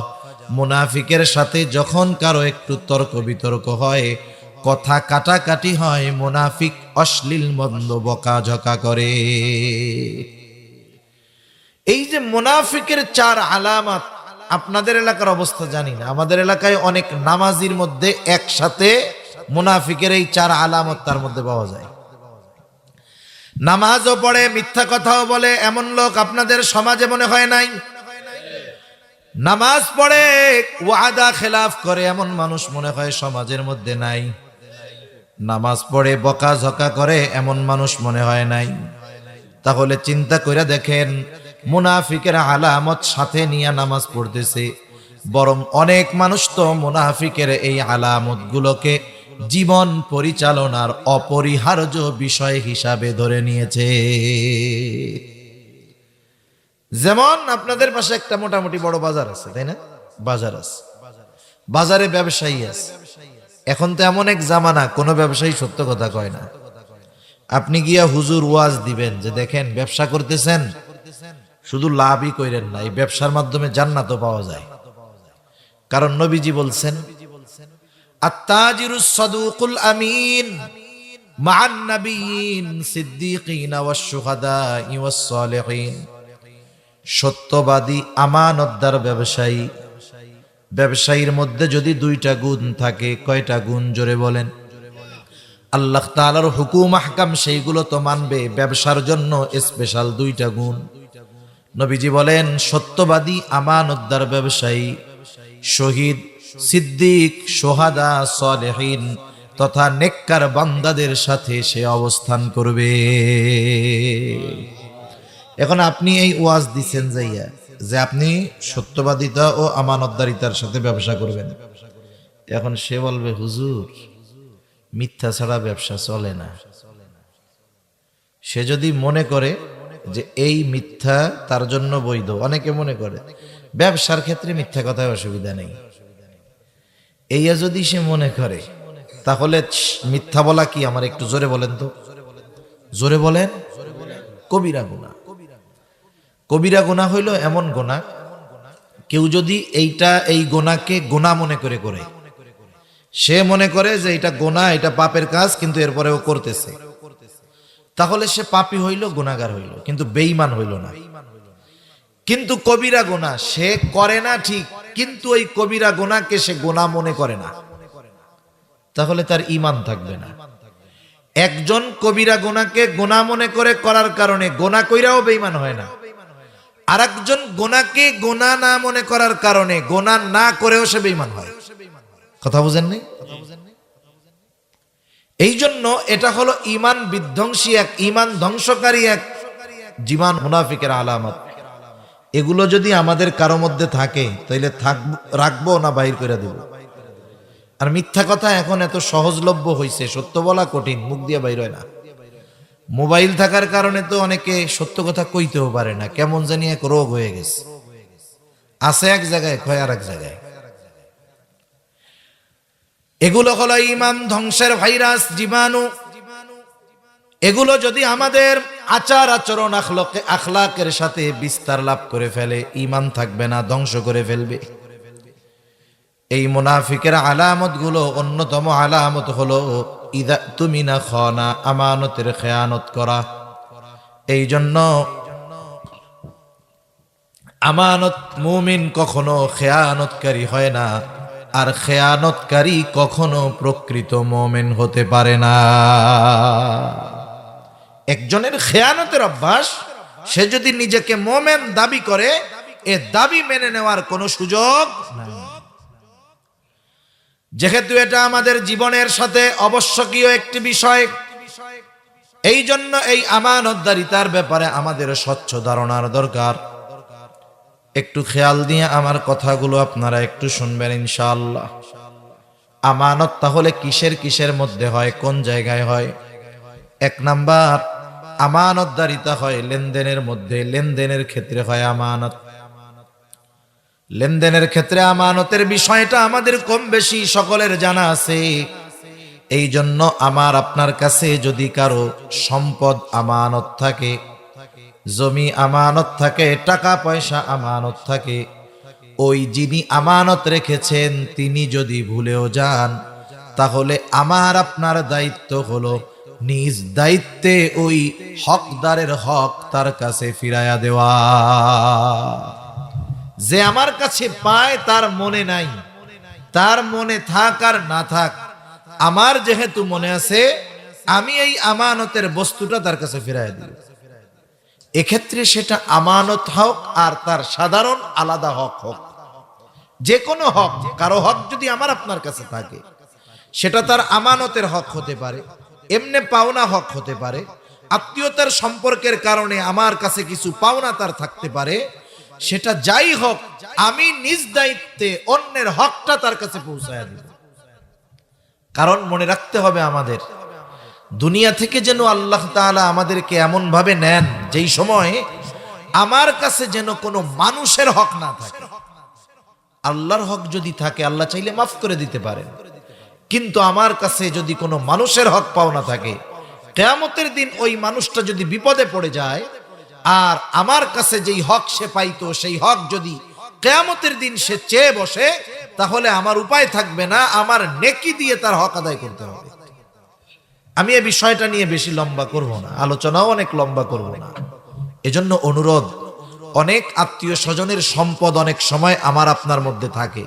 মুনাফিকের সাথে যখন কারো একটু তর্ক বিতর্ক হয়, কথা কাটাকাটি হয়, মুনাফিক অশ্লীল মন্দ বকাঝকা করে। এই যে মুনাফিকের চার আলামত, আপনাদের এলাকার অবস্থা জানি না, আমাদের এলাকায় অনেক নামাজির মধ্যে একসাথে মুনাফিকের এই চার আলামত তার মধ্যে পাওয়া যায়। নামাজও পড়ে, মিথ্যা কথাও বলে, এমন লোক আপনাদের সমাজে মনে হয় নাই? নামাজ পড়ে, ওয়াদা খেলাফ করে, এমন মানুষ মনে হয় সমাজের মধ্যে নাই? নামাজ পড়ে বকাঝকা করে, এমন মানুষ মনে হয় নাই? তাহলে চিন্তা করে দেখেন, মুনাফিকের আলামত সাথে নিয়ে নামাজ পড়তেছে, বরং অনেক মানুষ তো মুনাফিকের এই আলামত গুলোকে জীবন পরিচালনার অপরিহার্য বিষয় হিসাবে ধরে নিয়েছে। যেমন আপনাদের পাশে একটা মোটামুটি বড় বাজার আছে, তাই না? বাজার আছে, বাজারে ব্যবসায়ী আছে। এখন তো এমন এক জামানা, কোনো ব্যবসায়ী সত্য কথা কয় না। আপনি গিয়া হুজুর ওয়াজ দিবেন যে দেখেন ব্যবসা করতেছেন, শুধু লাভই কইরেন না, এই ব্যবসার মাধ্যমে জান্নাতও পাওয়া যায়। কারণ নবীজি বলছেন, আত-তাজিরুস সাদুকুল আমিন মা'আন নাবিয়্যিন সিদ্দীকিন ওয়াশ শুহাদা'i ওয়াস সালিহিন, সত্যবাদী আমানতদার ব্যবসায়ী, ব্যবসায়ীর মধ্যে যদি দুইটা গুণ থাকে, কয়টা গুণ জোরে বলেন? আল্লাহ তাআলার হুকুম আহকাম সেইগুলো তো মানবে, ব্যবসার জন্য স্পেশাল দুইটা গুণ। নবীজি বলেন, সত্যবাদী আমানতদার ব্যবসায়ী শহীদ, সিদ্দিক, সোহাদা, সালেহিন তথা নেককার বান্দাদের সাথে সে অবস্থান করবে। এখন আপনি এই ওয়াজ দিচ্ছেন যাইয়া যে আপনি সত্যবাদিতা ও আমানতদারিতার সাথে ব্যবসা করবেন। এখন সে বলবে, হুজুর মিথ্যা ছাড়া ব্যবসা চলে না। সে যদি মনে করে যে এই মিথ্যা তার জন্য বৈধ, অনেকে মনে করে ব্যবসার ক্ষেত্রে মিথ্যা কথায় অসুবিধা নেই, এইয়া যদি সে মনে করে, তাহলে মিথ্যা বলা কি? আমার একটু জোরে বলেন তো, জোরে বলেন। কবিরা গুনাহ। কবিরা গুনাহ হইল এমন গুনাহ, কেউ যদি এই গুনাহকে গুনাহ মনে করে করে, সে মনে করে যে এটা গুনাহ, এটা পাপের কাজ, কিন্তু এরপরে ও করতেছে, তাহলে সে পাপী হইল, গুনাহগার হইল, কিন্তু বেঈমান হইল না। কিন্তু কবিরা গুনাহ সে করে না ঠিক, কিন্তু ওই কবিরা গুনাহকে সে গুনাহ মনে করে না, তাহলে তার ঈমান থাকবে না। একজন কবিরা গুনাহকে গুনাহ মনে করে করার কারণে গুনাহ কইরাও বেঈমান হয় না, আর একজন গুনাহকে গুনাহ না মনে করার কারণে গুনাহ না করেও সে বেঈমান হয়। কথা বুঝেন নাই? এই জন্য এটা হলো ঈমান বিধ্বংসী এক, ঈমান ধ্বংসকারী এক জীবন, মুনাফিকের আলামত। এগুলো যদি আমাদের কারো মধ্যে থাকে, তাইলে রাখবো না বাহির করে দেব? আর মিথ্যা কথা এখন এত সহজলভ্য হয়েছে, সত্য বলা কঠিন, মুখ দিয়ে বাইর হয় না। মোবাইল থাকার কারণে তো অনেকে সত্য কথা কইতেও পারে না, কেমন জানি এক রোগ হয়ে গেছে, আছে এক জায়গায়, কয় আর এক জায়গায়। এগুলো হলো ঈমান ধ্বংসের ভাইরাস, জীবাণু। এগুলো যদি আমাদের আচার আচরণ আখলাকের সাথে বিস্তার লাভ করে ফেলে, ঈমান থাকবে না, ধ্বংস করে ফেলবে। এই মুনাফিকের আলামত গুলো, অন্যতম আলামত হলো ইদা তুমিনা খানা, আমানতের খেয়ানত করা। এই জন্য আমানত, মুমিন কখনো খেয়ানতকারী হয় না, আর খেয়ানতকারী কখনো প্রকৃত মুমিন হতে পারে না। একজনের খেয়ানতের অভ্যাস, সে যদি নিজেকে মুমিন দাবি করে, এ দাবি মেনে নেওয়ার কোনো সুযোগ নাই। যেহেতু এটা আমাদের জীবনের সাথে আবশ্যকীয় একটি বিষয়, এই জন্য এই আমানতদারিতার ব্যাপারে আমাদের স্বচ্ছ ধারণার দরকার। একটু খেয়াল দিয়ে আমার কথাগুলো আপনারা একটু শুনবেন ইনশাআল্লাহ। আমানত তাহলে কিসের কিসের মধ্যে হয়, কোন জায়গায় হয়? এক নাম্বার, আমানতদারিতা হয় লেনদেনের মধ্যে, লেনদেনের ক্ষেত্রে হয় আমানত। লেনদেনের ক্ষেত্রে আমানতের বিষয়টা আমাদের কম বেশি সকলের জানা আছে। এই জন্য আমার আপনার কাছে যদি কারো সম্পদ আমানত থাকে, জমি আমানত থাকে, টাকা পয়সা আমানত থাকে, ওই যিনি আমানত রেখেছেন তিনি যদি ভুলেও যান, তাহলে আমার আপনার দায়িত্ব হলো নিজ দায়িত্বে ওই হকদারের হক তার কাছে ফিরাইয়া দেওয়া। যে আমার কাছে পায় তার মনে নাই, তার মনে থাক আর না থাক, আমার যেহেতু মনে আছে, আমি এই আমানতের বস্তুটা তার কাছে ফিরাইয়া দিই। এক্ষেত্রে সেটা আমানত হোক আর তার সাধারণ আলাদা হক হোক, যে কোনো হক, কারো হক যদি আমার আপনার কাছে থাকে, সেটা তার আমানতের হক হতে পারে, এমনি পাওনা হক হতে পারে, আত্মীয়তার সম্পর্কের কারণে আমার কাছে কিছু পাওনা তার থাকতে পারে, সেটা যাই হোক, আমি নিজ দায়িত্বে অন্যের হকটা তার কাছে পৌঁছায় দিব। কারণ মনে রাখতে হবে, আমাদের দুনিয়া থেকে যেন আল্লাহ তাআলা আমাদেরকে এমন ভাবে নেন যেই সময় আমার কাছে যেন কোনো মানুষের হক না থাকে। আল্লাহর হক যদি থাকে, আল্লাহ চাইলে মাফ করে দিতে পারেন, কিন্তু আমার কাছে যদি কোনো মানুষের হক পাওনা থাকে, কিয়ামতের দিন ওই মানুষটা যদি বিপদে পড়ে যায়, আর আমার কাছে যেই হক সে পাইতো সেই হক যদি কিয়ামতের দিন সে চেয়ে বসে, তাহলে আমার উপায় থাকবে না, আমার নেকি দিয়ে তার হক আদায় করতে হবে। আমি এই বিষয়টা নিয়ে বেশি লম্বা করব না, আলোচনাও অনেক লম্বা করব না। এজন্য অনুরোধ, অনেক আত্মীয় স্বজনের সম্পদ অনেক সময় আমার আপনার মধ্যে থাকে,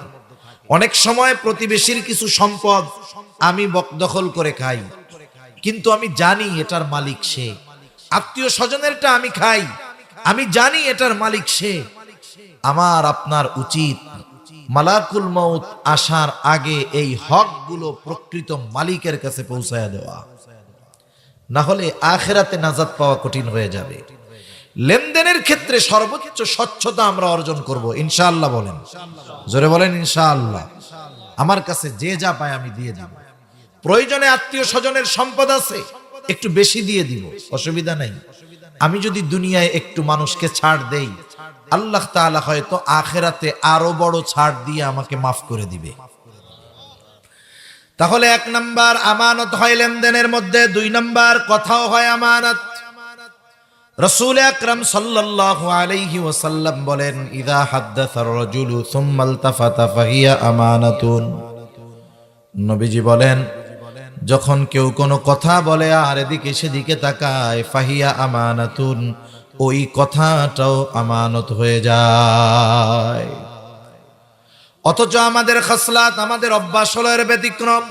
অনেক সময় প্রতিবেশীর কিছু সম্পদ আমি দখল করে খাই, কিন্তু আমি জানি এটার মালিক সে। আত্মীয় স্বজনেরটা আমি খাই, আমি জানি এটার মালিক সে। আমার আপনার উচিত মালাকুল মউত আসার আগে এই হকগুলো প্রকৃত মালিকের কাছে পৌঁছায়া দেওয়া, না হলে আখিরাতে নাজাত পাওয়া কঠিন হয়ে যাবে। লেনদেনের ক্ষেত্রে সর্বোচ্চ স্বচ্ছতা আমরা অর্জন করব ইনশাআল্লাহ। বলেন, জোরে বলেন ইনশাআল্লাহ। আমার কাছে যে যা পায় আমি দিয়ে দিব, প্রয়োজনে আত্মীয় স্বজনের সম্পদ আছে একটু বেশি দিয়ে দিব, অসুবিধা নাই। আমি যদি দুনিয়ায় একটু মানুষকে ছাড় দেই, আল্লাহ তাআলা হয়তো আখিরাতে আরো বড় ছাড় দিয়ে আমাকে মাফ করে দিবে। তাহলে এক নাম্বার আমানত হয় লেনদেনের মধ্যে, দুই নাম্বার কথাও হয় আমানত। রাসূল আকরাম সাল্লাল্লাহু আলাইহি ওয়াসাল্লাম বলেন, ইযা হাদ্দাসার রাজুলু সুম্মা ইলতাফাতা ফাহিয়া আমানাতুন। নবীজি বলেন, যখন কেউ কোনো কথা বলে আর এদিকে সেদিকে তাকায়, ফাহিয়া আমানাতুন, ওই কথাটাও আমানত হয়ে যায়। অথচ আমাদের খাসলাত, আমাদের অভ্যাস হলো এর ব্যতিক্রম।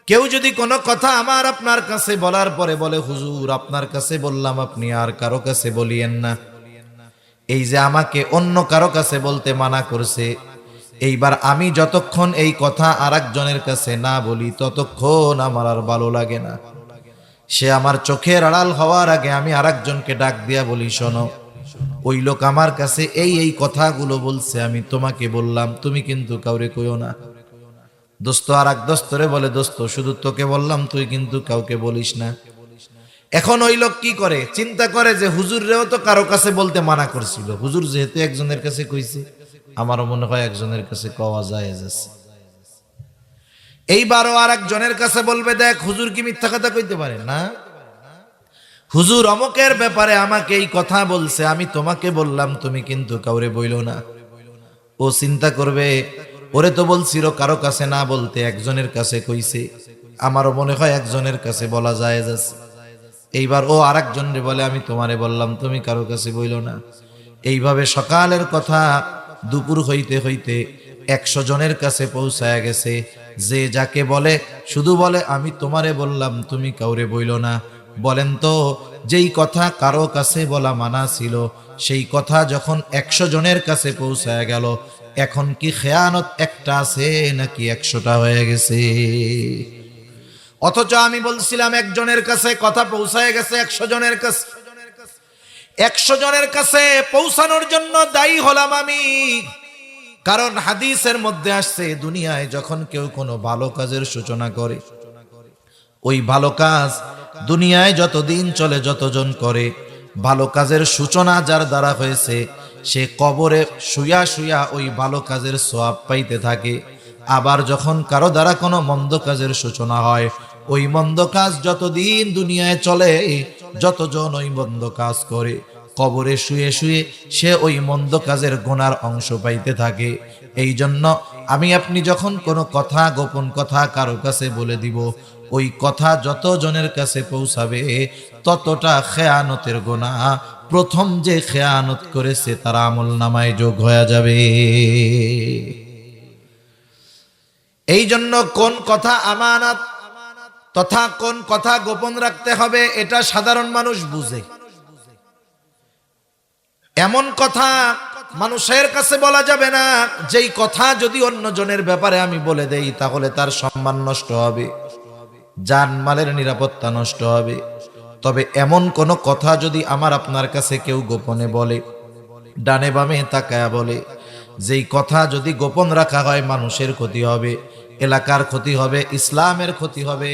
কেউ যদি কোনো কথা আমার আপনার কাছে বলার পরে বলে, হুজুর আপনার কাছে বললাম, আপনি আর কারো কাছে বলিয়েন না। এই যে আমাকে অন্য কারো কাছে বলতে মানা করছে, এইবার আমি যতক্ষণ এই কথা আরেকজনের কাছে না বলি ততক্ষণ আমার আর ভালো লাগে না। সে আমার চোখের আড়াল হওয়ার আগে আমি আরেকজনকে ডাক দিয়া বলি, শোনো, ওই লোক আমার কাছে এই এই কথাগুলো বলছে, আমি তোমাকে বললাম, তুমি কিন্তু কাউরে কইও না। দোস্ত আর এক দোস্তরে বলে, দোস্ত শুধু তোকে বললাম, তুই কিন্তু কাউকে বলিস না। এখন ওই লোক কি করে, চিন্তা করে যে হুজুররেও তো কারো কাছে বলতে মানা করছিল, হুজুর যেহেতু একজনের কাছে কইছে, আমারও মনে হয় একজনের কাছে কওয়া জায়েজ আছে। এইবারও আর একজনের কাছে বলবে, দেখ হুজুর কি মিথ্যা কথা কইতে পারে না, হুজুর অমুকের ব্যাপারে আমাকে এই কথা বলছে, আমি তোমাকে বললাম, তুমি কিন্তু কাউরে বইলো না। ও চিন্তা করবে, ওরে তো বলছিল কারো কাছে না বলতে, একজনের কাছে কইছে, আমারও মনে হয় একজনের কাছে বলা জায়েজ আছে। এইবার ও আরেকজনরে বলে, আমি তোমারে বললাম, তুমি কারো কাছে বইলো না। এইভাবে সকালের কথা দুপুর হইতে হইতে 100 জনের কাছে পৌঁছায় গেছে। যে যাকে বলে শুধু বলে, আমি তোমারে বললাম, তুমি কাউরে বইলো না। বলেন তো, যেই কথা কারো কাছে বলা মানা ছিল, সেই কথা যখন 100 জনের কাছে পৌঁছায় গেল, এখন কি খেয়ানত একটা আছে নাকি 100টা হয়ে গেছে? অথচ আমি বলছিলাম একজনের কাছে কথা পৌঁছায় গেছে 100 জনের কাছে। 100 জনের কাছে পৌঁছানোর জন্য দায়ী হলাম আমি। কারণ হাদিসের মধ্যে আসছে, দুনিয়ায় যখন কেউ কোনো ভালো কাজের সূচনা করে, ওই ভালো কাজ দুনিয়ায় যতদিন চলে, যতজন করে, ভালো কাজের সূচনা যার দ্বারা হয়েছে, সে কবরে শুয়া শুয়া ওই ভালো কাজের সওয়াব পাইতে থাকে। আবার যখন কারো দ্বারা কোনো মন্দ কাজের সূচনা হয়, ওই মন্দ কাজ যতদিন দুনিয়ায় চলে, যতজন ওই মন্দ কাজ করে, কবরে শুয়ে শুয়ে সে ওই মন্দ কাজের গুনার অংশ পাইতে থাকে। এই জন্য আমি আপনি যখন কোনো কথা, গোপন কথা কারো কাছে বলে দিব, ওই কথা যত জনের কাছে পৌঁছাবে ততটা খেয়ানতের গুনাহ প্রথম যে খেয়ানত করেছে তার আমল নামায় যোগ হয়ে যাবে। এই জন্য কোন কথা আমানত তথা কোন কথা গোপন রাখতে হবে এটা সাধারণ মানুষ বুঝে। এমন কথা মানুষের কাছে বলা যাবে না যেই কথা যদি অন্যজনের ব্যাপারে আমি বলে দেই তাহলে তার সম্মান নষ্ট হবে, জানমালের নিরাপত্তা নষ্ট হবে। তবে এমন কোন কথা যদি আমার আপনার কাছে কেউ গোপনে বলে, ডানে বামে তাকায়া বলে, যেই কথা যদি গোপন রাখা হয় মানুষের ক্ষতি হবে, এলাকার ক্ষতি হবে, ইসলামের ক্ষতি হবে,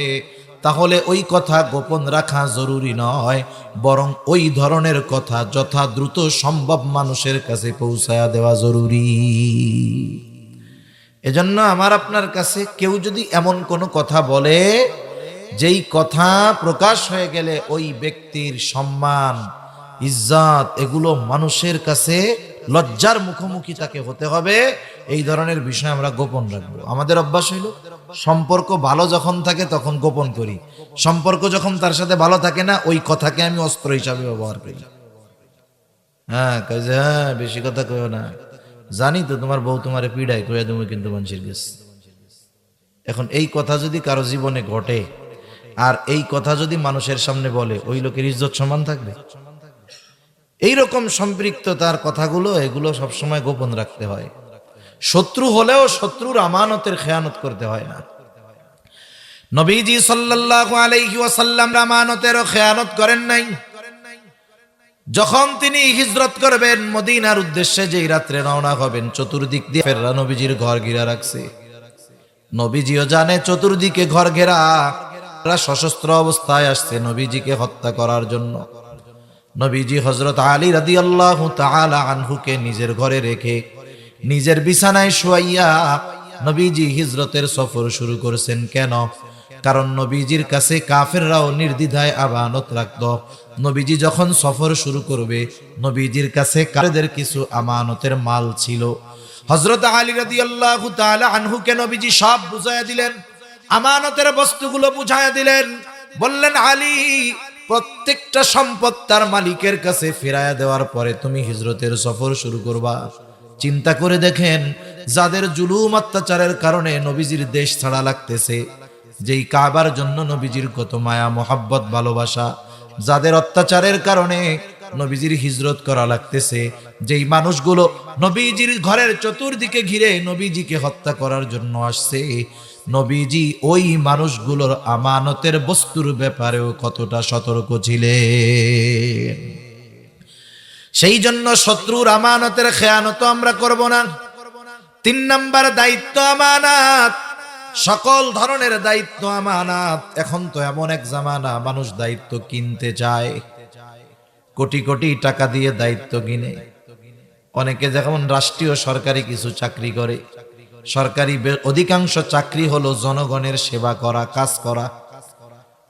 তাহলে ওই কথা গোপন রাখা জরুরি নয়, বরং ওই ধরনের কথা যথা দ্রুত সম্ভব মানুষের কাছে পৌঁছায়া দেওয়া জরুরি। এজন্য আমার আপনার কাছে কেউ যদি এমন কোনো কথা বলে যেই কথা প্রকাশ হয়ে গেলে ওই ব্যক্তির সম্মান, ইজ্জত এগুলো মানুষের কাছে লজ্জার মুখোমুখি তাকে হতে হবে, এই ধরনের বিষয় আমরা গোপন রাখবো। আমাদের অভ্যাস হইল সম্পর্ক ভালো যখন থাকে তখন গোপন করি, সম্পর্ক যখন তার সাথে ভালো থাকে না ওই কথাকে আমি অস্ত্র হিসাবে ব্যবহার করি। হ্যাঁ কাজে হ্যাঁ বেশি কথা কইও না, জানি তো তোমার বউ তোমারে পিড়ায় কইয়া তুমি কিন্তু মানুষের গেছে। এখন এই কথা যদি কারো জীবনে ঘটে আর এই কথা যদি মানুষের সামনে বলে, ওই লোকের ইজ্জত সমান থাকবে? এইরকম সম্পৃক্ততার কথাগুলো এগুলো সবসময় গোপন রাখতে হয়। শত্রু হলেও শত্রুর আমানতের খেয়ানত করতে হয় না। নবীজি সাল্লাল্লাহু আলাইহি ওয়াসাল্লাম আমানতের খেয়ানত করেন নাই। যখন তিনি হিজরত করবেন মদিনার উদ্দেশ্যে, যেই রাত্রে রওনা হবেন, চতুর্দিক দিয়ে ফেররা নবীজির ঘর ঘেরা রাখছে। নবীজিও জানে চতুর্দিকে ঘর ঘেরা, সশস্ত্র অবস্থায় আসছে নবীজিকে হত্যা করার জন্য। নবীজি হযরত আলী রাদিয়াল্লাহু তাআলা আনহুকে নিজের ঘরে রেখে নিজের বিছানায় শুয়াইয়া নবীজি হিজরতের সফর শুরু করেছেন। কেন? কারণ নবীজির কাছে কাফেররাও নির্দ্বিধায় আমানত রাখত। নবীজি যখন সফর শুরু করবে, নবীজির কাছে কাফেরদের কিছু আমানতের মাল ছিল। হযরত আলী রাদিয়াল্লাহু তাআলা আনহুকে নবীজি সব বুঝাইয়া দিলেন, আমানতের বস্তুগুলো বুঝাইয়া দিলেন। বললেন, আলী, প্রত্যেকটা সম্পদ তার মালিকের কাছে ফিরাইয়া দেওয়ার পরে তুমি হিজরতের সফর শুরু করবা। চিন্তা করে দেখেন, যাদের জুলুম অত্যাচারের কারণে নবীজির দেশ ছাড়া লাগতেছে, যেই কাবার জন্য নবীজির কত মায়া মোহাব্বত ভালোবাসা, যাদের অত্যাচারের কারণে নবীজির হিজরত করা লাগতেছে, যেই মানুষগুলো নবীজির ঘরের চতুর্দিকে ঘিরে নবীজিকে হত্যা করার জন্য আসছে, নবীজি ওই মানুষগুলোর আমানতের বস্তুর ব্যাপারেও কতটা সতর্ক ছিলেন। সেই জন্য শত্রুর আমানতের খেয়ানত আমরা করব না। 3 নাম্বার দায়িত্ব আমানত। সকল ধরনের দায়িত্ব আমানত। এখন তো এমন এক জামানা, মানুষ দায়িত্ব কিনতে চায়, কোটি কোটি টাকা দিয়ে দায়িত্ব কিনে। অনেকে যেমন রাষ্ট্রীয় সরকারি কিছু চাকরি করে, সরকারি অধিকাংশ চাকরি হলো জনগণের সেবা করা, কাজ করা।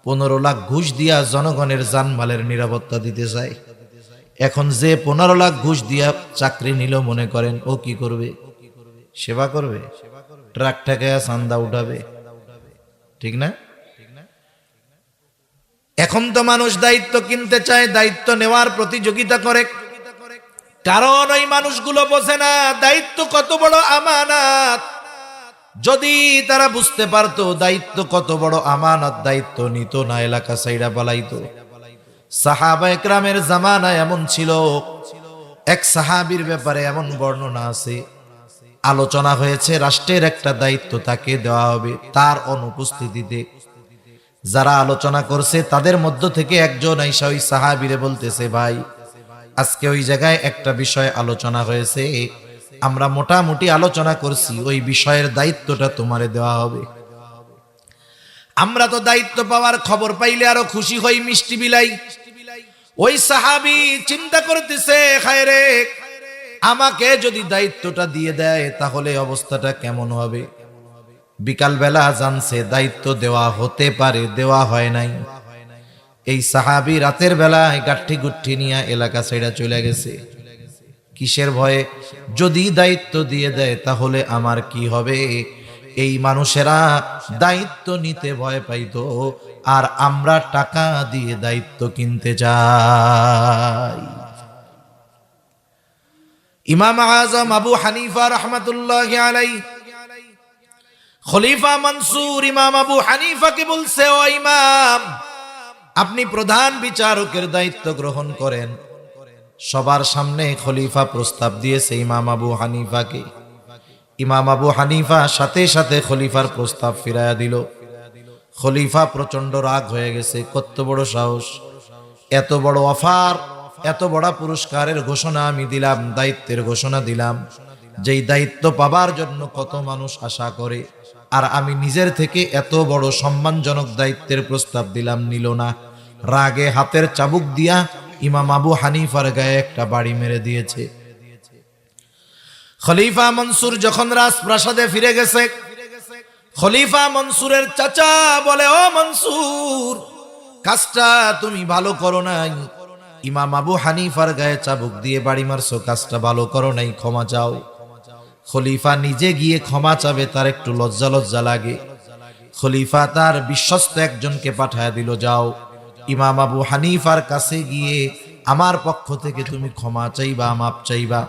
15 লাখ ঘুষ দিয়া জনগণের জানমালের নিরাপত্তা দিতে চায়। এখন যে 15 লাখ ঘুষ দিয়া চাকরি নিল, মনে করেন ও কি করবে? সেবা করবে, ট্রাক ঠেকায়া চান্দা উঠাবে, ঠিক না? এখন তো মানুষ দায়িত্ব কিনতে চায়, দায়িত্ব নেওয়ার প্রতিযোগিতা করে। কারণ ওই মানুষগুলো বোঝে না দায়িত্ব কত বড় আমানত। যদি তারা বুঝতে পারতো দায়িত্ব কত বড় আমানত, দায়িত্ব নিত না, এলাকা সাইডা পালাইতো। সাহাবা একরামের জামানায় এমন ছিল। এক সাহাবীর ব্যাপারে এমন বর্ণনা আছে, আলোচনা হয়েছে রাষ্ট্রের একটা দায়িত্ব তাকে দেওয়া হবে, তার অনুপস্থিতিতে যারা আলোচনা করছে তাদের মধ্য থেকে একজন আইসা ওই সাহাবীরে বলতেছে, ভাই আজকে ওই জায়গায় একটা বিষয় আলোচনা হয়েছে, আমরা মোটামুটি আলোচনা করছি, ওই বিষয়ের দায়িত্বটা তোমারে দেওয়া হবে। আমরা তো দায়িত্ব পাওয়ার খবর পাইলে আরো খুশি হই, মিষ্টি বিলাই। ওই সাহাবী চিন্তা করতেছে, হায়রে আমাকে যদি দায়িত্বটা দিয়ে দেয় তাহলে অবস্থাটা কেমন হবে। বিকাল বেলা জানছে দায়িত্ব দেওয়া হতে পারে, দেওয়া হয় নাই। এই সাহাবী রাতের বেলায় গাঠি গুঠি নিয়ে এলাকা ছেড়ে চলে গেছে। কিসের ভয়ে? যদি দায়িত্ব দিয়ে দেয় তাহলে আমার কি হবে। এই মানুষেরা দায়িত্ব নিতে ভয় পাইতো, আর আমরা টাকা দিয়ে দায়িত্ব কিনতে যাই। ইমাম আজম আবু হানিফা রাহমাতুল্লাহি আলাইহি খলিফা মনসুর ইমাম আবু হানিফাকে বলছে, ও ইমাম, আপনি প্রধান বিচারকের দায়িত্ব গ্রহণ করেন। সবার সামনে খলিফা প্রস্তাব দিয়েছে ইমাম আবু হানিফাকে। ইমাম আবু হানিফা সাথে সাথে খলিফার প্রস্তাব ফিরাইয়া দিল। খলিফা প্রচন্ড রাগ হয়ে গেছে, কত বড় সাহস, এত বড় অফার, এত বড় পুরস্কারের ঘোষণা আমি দিলাম, দায়িত্বের ঘোষণা দিলাম, যেই দায়িত্ব পাবার জন্য কত মানুষ আশা করে, আর আমি নিজের থেকে এত বড় সম্মানজনক দায়িত্বের প্রস্তাব দিলাম, নিল না। রাগে হাতের চাবুক দিয়া ইমাম আবু হানিফার গায়ে একটা বাড়ি মেরে দিয়েছে। খলিফা মনসুর যখন রাজপ্রাসাদে ফিরে গেছে, খলিফা মনসুরের চাচা বলে, ও মনসুর, কাজটা তুমি ভালো করো নাই। ইমাম আবু হানিফার গায়ে চাবুক দিয়ে বাড়ি মারছো, কাজটা ভালো করো নাই, ক্ষমা চাও। খলিফা নিজে গিয়ে ক্ষমা চাবে, তার একটু লজ্জা লজ্জা লাগে। খলিফা তার বিশ্বস্ত একজনকে পাঠায় দিল, যাও ইমাম আবু হানিফার কাছে গিয়ে আমার পক্ষ থেকে তুমি ক্ষমা চাইবা, মাপ চাইবা।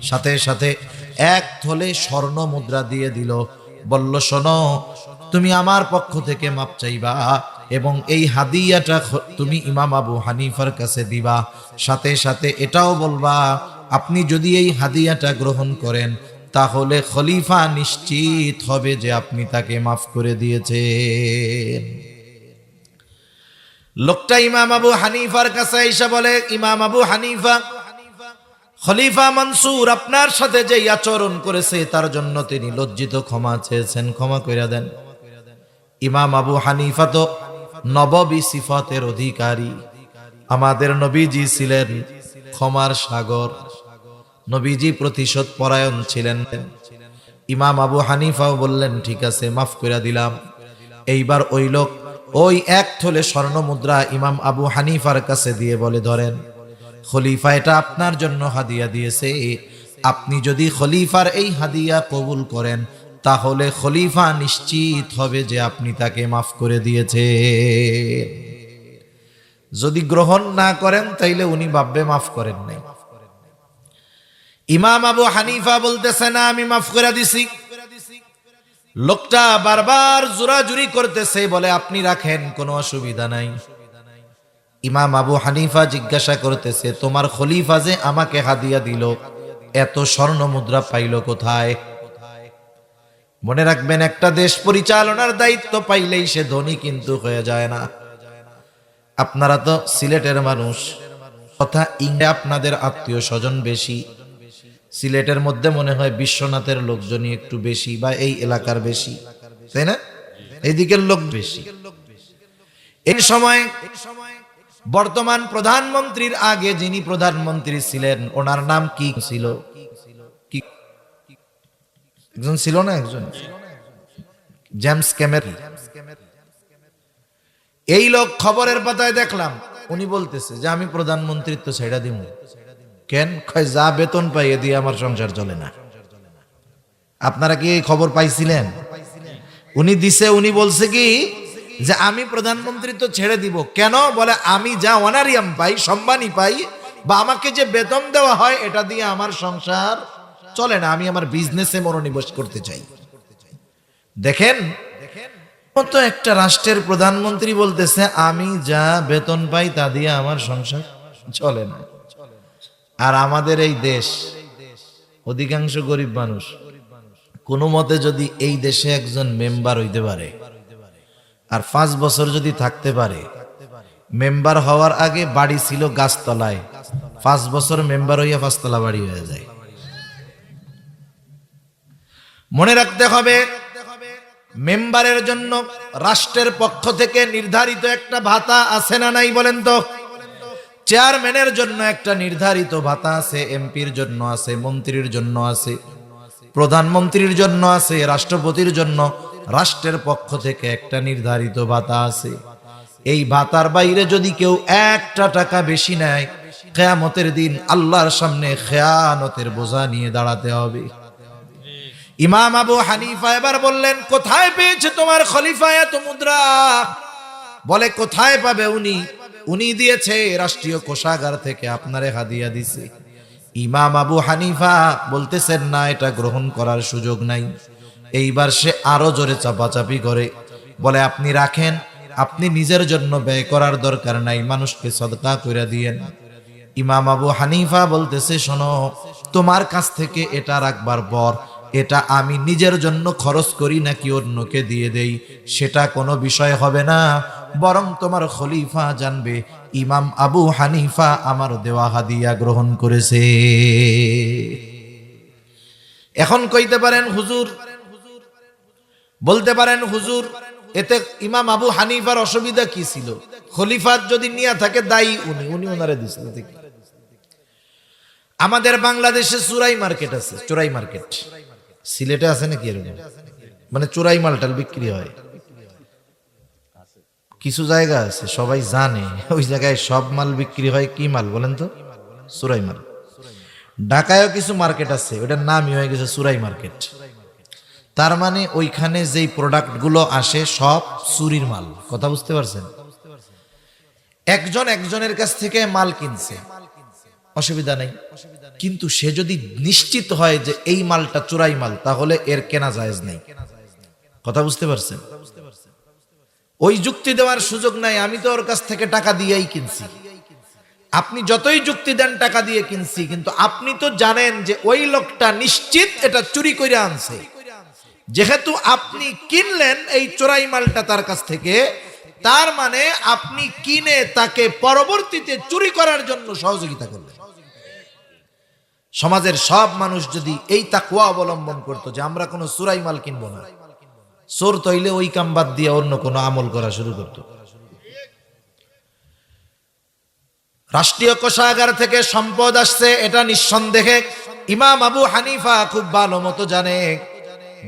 সাথে সাথে এক থলে স্বর্ণ মুদ্রা দিয়ে দিল, বলল, শোনো, তুমি আমার পক্ষ থেকে মাপ চাইবা এবং এই হাদিয়াটা তুমি ইমাম আবু হানিফার কাছে দিবা। সাথে সাথে এটাও বলবা, আপনি যদি এই হাদিয়াটা গ্রহণ করেন তাহলে খলিফা নিশ্চিত হবে যে আপনি তাকে মাফ করে দিয়েছেন। লোকটা ইমাম আবু হানিফার কাছে এসে বলে, ইমাম আবু হানিফা, খলিফা মনসুর আপনার সাথে যে আচরণ করেছে তার জন্য তিনি লজ্জিত, ক্ষমা চেয়েছেন, ক্ষমা করে দেন। ইমাম আবু হানিফা তো নববী সিফাতের অধিকারী, আমাদের নবীজি ছিলেন ক্ষমার সাগর, নবীজি প্রতিশোধ পরায়ণ ছিলেন। ইমাম আবু হানিফাও বললেন, ঠিক আছে, মাফ করে দিলাম। এইবার ওই লোক ওই এক থলে স্বর্ণ মুদ্রা ইমাম আবু হানিফার কাছে দিয়ে বলে, ধরেন, খলিফা এটা আপনার জন্য হাদিয়া দিয়েছে, আপনি যদি খলিফার এই হাদিয়া কবুল করেন তাহলে খলিফা নিশ্চিত হবে যে আপনি তাকে মাফ করে দিয়েছে। যদি গ্রহণ না করেন তাইলে উনি ভাববে মাফ করেন নাই। ইমাম আবু হানিফা বলতেছে, না, আমি মাফ করে দিছি। লোকটা বারবার জোরাজুরি করতেছে, বলে, আপনি রাখেন, কোনো অসুবিধা নাই। ইমাম আবু হানিফা জিজ্ঞাসা করতেছে, তোমার খলিফা যে আমাকে হাদিয়া দিল, এত স্বর্ণ মুদ্রা পাইল কোথায়? মনে রাখবেন, একটা দেশ পরিচালনার দায়িত্ব পাইলেই সে ধনী কিন্তু হয়ে যায় না। আপনারা তো সিলেটের মানুষ, কথা ইংরে আপনাদের আত্মীয় স্বজন বেশি। সিলেটের মধ্যে মনে হয় বিশ্বনাথের লোকজনই একটু বেশি, বা এই এলাকার বেশি, তাই না? এইদিকের লোক বেশি। এই সময় বর্তমান প্রধানমন্ত্রীর আগে যিনি প্রধানমন্ত্রী ছিলেন, ওনার নাম কি ছিল? কি একজন ছিল না, একজন জেমস ক্যামেরন। এই লোক খবরের পাতায় দেখলাম, উনি বলতেছে যে আমি প্রধানমন্ত্রিত্ব ছেড়ে দিব। কেন? যা বেতন পাইয়ে দিয়ে আমার সংসার চলে না। আপনারা কি এই খবর পাইছিলেন? উনি দিছে, উনি বলছে কি যে আমি প্রধানমন্ত্রিত্ব ছেড়ে দিব। কেন? বলে, আমি যা অনারিয়াম পাই, সম্মানই পাই, বা আমাকে যে বেতন দেওয়া হয়, এটা দিয়ে আমার সংসার চলে না, আমি আমার বিজনেসে মনোনিবেশ করতে চাই। দেখেন, তো একটা রাষ্ট্রের প্রধানমন্ত্রী বলতেছে আমি যা বেতন পাই তা দিয়ে আমার সংসার চলে না। আর আমাদের এই দেশ অধিকাংশ গরিব মানুষ, কোনো মতে যদি এই দেশে একজন মেম্বার হইতে পারে আর 5 বছর যদি থাকতে পারে, মেম্বার হওয়ার আগে বাড়ি ছিল গাছতলায়, 5 বছর মেম্বার হইয়া 5 তলা বাড়ি হয়ে যায়। মনে রাখতে হবে, মেম্বারের জন্য রাষ্ট্রের পক্ষ থেকে নির্ধারিত একটা ভাতা আছে না নাই বলেন তো? চেয়ারম্যানের জন্য একটা নির্ধারিত ভাতা আছে, এমপির জন্য আছে, মন্ত্রীর জন্য আছে, প্রধানমন্ত্রীর জন্য আছে, রাষ্ট্রপতির জন্য রাষ্ট্রের পক্ষ থেকে একটা নির্ধারিত ভাতা আছে। এই ভাতার বাইরে যদি কেউ একটা টাকা বেশি নেয়, কিয়ামতের দিন আল্লাহর সামনে খেয়ানতের বোঝা নিয়ে দাঁড়াতে হবে। ইমাম আবু হানিফা এবার বললেন, কোথায় পেয়েছে তোমার খলিফা এত মুদ্রা? বলে কোথায় পাবে, উনি দিয়েছে, রাষ্ট্রীয় কোষাগার থেকে আপনারে হাদিয়া দিছে। ইমাম আবু হানিফা বলতেছেন না, এটা গ্রহণ করার সুযোগ নাই। এইবার সে আরো জোরে চাপাচাপি করে, বলে আপনি রাখেন, আপনি নিজের জন্য ব্যয় করার দরকার নাই, মানুষকে সদকা কইরা দিয়েন। ইমাম আবু হানিফা বলতেছে, শোনো, তোমার কাছ থেকে এটা রাখবার পর এটা আমি নিজের জন্য খরচ করি নাকি অন্যকে দিয়ে দেই, সেটা কোনো বিষয় হবে না, বরং তোমার খলিফা জানবে ইমাম আবু হানিফা আমার দেওয়া হাদিয়া গ্রহণ করেছে। এখন কইতে পারেন হুজুর, বলতে পারেন হুজুর, এতে ইমাম আবু হানিফার অসুবিধা কি ছিল? খলিফার যদি নিয়ে থাকে দায়ী উনি ওনারে দিছিল। আমাদের বাংলাদেশে চোরাই মার্কেট আছে, চোরাই মার্কেট। সিলেটে আছে নাকি এরকম? মানে চোরাই মালটাল বিক্রি হয়, কিছু জায়গা আছে সবাই জানে, ওই জায়গায় সব মাল বিক্রি হয়। কি মাল বলেন তো? চোরাই মাল। ঢাকায়ও কিছু মার্কেট আছে, ওটার নামই হয়ে গেছে চোরাই মার্কেট। তার মানে ওইখানে যেই প্রোডাক্ট গুলো আসে সব চুরির মাল। কথা বুঝতে পারছেন? একজন একজনের কাছ থেকে মাল কিনছে, অসুবিধা নেই, কিন্তু সে যদি নিশ্চিত হয় যে এই মালটা চোরাই মাল, তাহলে এর কেনা জায়েজ নেই। কথা বুঝতে পারছেন? ওই যুক্তি দেওয়ার সুযোগ নাই, আমি তো ওর কাছ থেকে টাকা দিয়েই কিনছি। আপনি যতই যুক্তি দেন টাকা দিয়ে কিনছি, কিন্তু আপনি তো জানেন যে ওই লোকটা নিশ্চিত এটা চুরি করে আনছে। যেহেতু আপনি কিনলেন এই চোরাই মালটা তার কাছ থেকে, তার মানে আপনি কিনে তাকে পরবর্তীতে চুরি করার জন্য সহযোগিতা করলেন। সমাজের সব মানুষ যদি এই তাকওয়া অবলম্বন করতো যে আমরা কোনো চোরাই মাল কিনবো না, চোর তৈলে ওই কাম বাদ দিয়ে অন্য কোনো আমল করা শুরু করত। রাষ্ট্রীয় কোষাগার থেকে সম্পদ আসছে, এটা নিঃসন্দেহে ইমাম আবু হানিফা খুব ভালো মতো জানে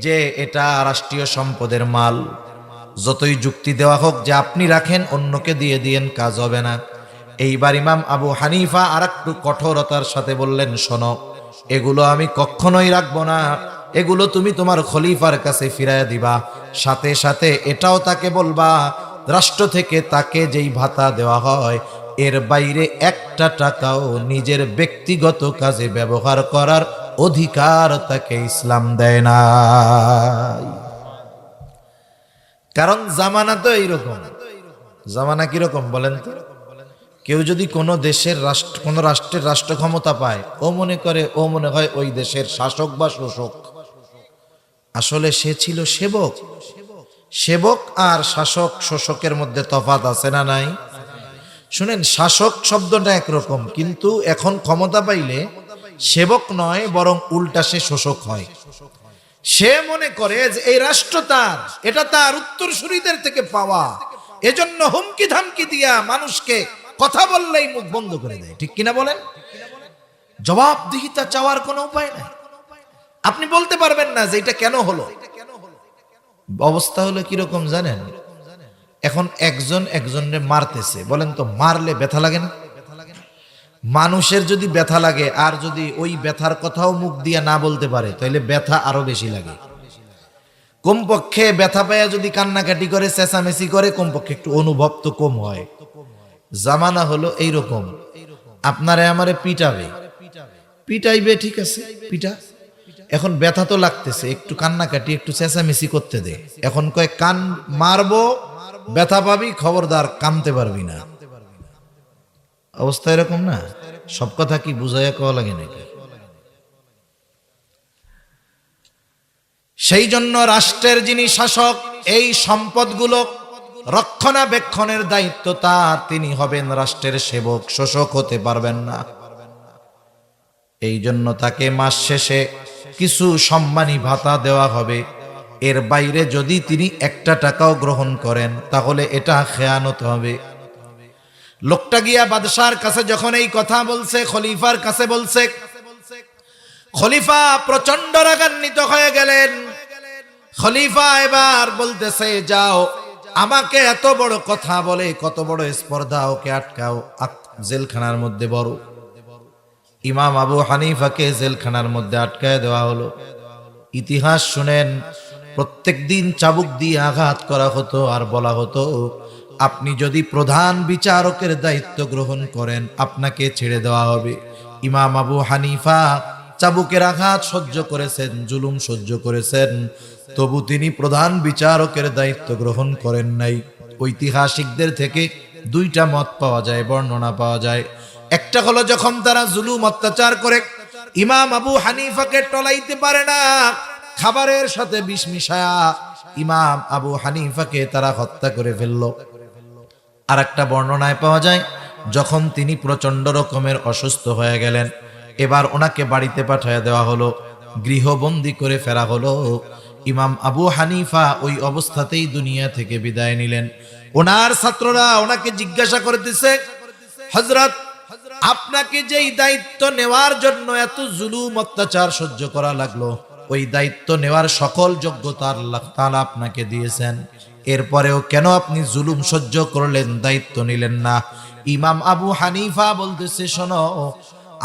যে এটা রাষ্ট্রীয় সম্পদের মাল। যতই যুক্তি দেওয়া হোক যে আপনি রাখেন, অন্যকে দিয়ে দিয়েন, কাজ হবে না। এইবার ইমাম আবু হানিফা আর একটু কঠোরতার সাথে বললেন, শোনো, এগুলো আমি কখনোই রাখবো না, এগুলো তুমি তোমার খলিফার কাছে ফিরাইয়া দিবা। সাথে সাথে এটাও তাকে বলবা, রাষ্ট্র থেকে তাকে যেই ভাতা দেওয়া হয় এর বাইরে একটা টাকাও নিজের ব্যক্তিগত কাজে ব্যবহার করার অধিকার তাকে ইসলাম দেয় না। কারণ জামানা তো এইরকম। জামানা কিরকম বলেন তো? কেউ যদি কোনো দেশের কোন রাষ্ট্রের রাষ্ট্র ক্ষমতা পায়, ও মনে হয় ওই দেশের শাসক বা শোষক। আসলে সে ছিল সেবক। সেবক আর শাসক শোষকের মধ্যে তফাৎ আছে না নাই? শুনেন, শাসক শব্দটা একরকম, কিন্তু এখন ক্ষমতা পাইলে সেবক নয়, বরং উল্টা সে শোষক হয়। সে মনে করে যে এই রাষ্ট্র তার, এটা তার উত্তরসূরিদের থেকে পাওয়া, এজন্য হুমকি ধামকি দিয়া মানুষকে কথা বললেই মুখ বন্ধ করে দেয়। ঠিক কিনা বলেন? জবাবদিহিতা চাওয়ার কোনো উপায় নাই। আপনি বলতে পারবেন না যে এটা কেন হলো। অবস্থা হলো কিরকম জানেন? এখন একজন একজনকে মারতেছে, বলেন তো মারলে ব্যথা লাগে না? মানুষের যদি ব্যথা লাগে, আর যদি ওই ব্যথার কথাও মুখ দিয়ে না বলতে পারে, তাহলে ব্যথা আরো বেশি লাগে। কমপক্ষে ব্যথা পায়া যদি কান্নাকাটি করে, চেঁচামেচি করে, কমপক্ষে একটু অনুভব তো কম হয়। জামানা হলো এইরকম, আপনারে আমারে পিটাইবে, ঠিক আছে পিটা। এখন ব্যথা তো লাগতেছে, একটু কান্নাকাটি, একটু চেঁচামেচি করতে দে। এখন কয় কান মারবো, ব্যথা পাবি, খবরদার কানতে পারবি না। অবস্থা এরকম না? সব কথা কি বুঝাইয়া কওয়া লাগে নাকি? সেই জন্য রাষ্ট্রের যিনি শাসক, এই সম্পদগুলো রক্ষণাবেক্ষণের দায়িত্ব তার। তিনি হবেন রাষ্ট্রের সেবক, শোষক হতে পারবেন না। এই জন্য তাকে মাস শেষে কিছু সম্মানী ভাতা দেওয়া হবে। এর বাইরে যদি তিনি একটা টাকাও গ্রহণ করেন তাহলে এটা খেয়ানত হবে। লোকটা গিয়া বাদশার কাছে যখন এই কথা বলছে, খলিফার কাছে বলছে, খলিফা প্রচন্ড রাগান্বিত হয়ে গেলেন। খলিফা এবার বলতেছে, যাও, আমাকে এত বড় কথা বলে, কত বড় স্পর্ধা, ওকে আটকাও, জেলখানার মধ্যে বড়। ইমাম আবু হানিফাকে জেলখানার মধ্যে আটকায় দেওয়া হলো। ইতিহাস শুনেন, প্রত্যেক দিন চাবুক দিয়ে আঘাত করা হতো আর বলা হতো, আপনি যদি প্রধান বিচারকের দায়িত্ব গ্রহণ করেন আপনাকে ছেড়ে দেওয়া হবে। ইমাম আবু হানিফা চাবুকের আঘাত সহ্য করেছেন, জুলুম সহ্য করেছেন, তবু তিনি প্রধান বিচারকের দায়িত্ব গ্রহণ করেন নাই। ঐতিহাসিকদের থেকে দুইটা মত পাওয়া যায়, বর্ণনা পাওয়া যায়। একটা হলো যখন তারা জুলুম অত্যাচার করে ইমাম আবু হানিফাকে টলাইতে পারে না, খাবারের সাথে বিষ মিশায়া ইমাম আবু হানিফাকে তারা হত্যা করে ফেলল। আর একটা বর্ণনায় পাওয়া যায় যখন তিনি প্রচন্ড রকমের অসুস্থ হয়ে গেলেন, এবার ওনাকে বাড়িতে পাঠিয়ে দেওয়া হলো, গৃহবন্দী করে ফেরা হলো। ইমাম আবু হানিফা ওই অবস্থাতেই দুনিয়া থেকে বিদায় নিলেন। ওনার ছাত্ররা ওনাকে জিজ্ঞাসা করতেছে, হযরত, আপনাকে যেই দায়িত্ব নেওয়ার জন্য এত জুলুম অত্যাচার সহ্য করা লাগলো, ওই দায়িত্ব নেওয়ার সকল যোগ্যতা আল্লাহ তাআলা আপনাকে দিয়েছেন, এরপরেও কেন আপনি জুলুম সহ্য করলেন, দায়িত্ব নিলেন না? ইমাম আবু হানিফা বলতেছে, শোনো,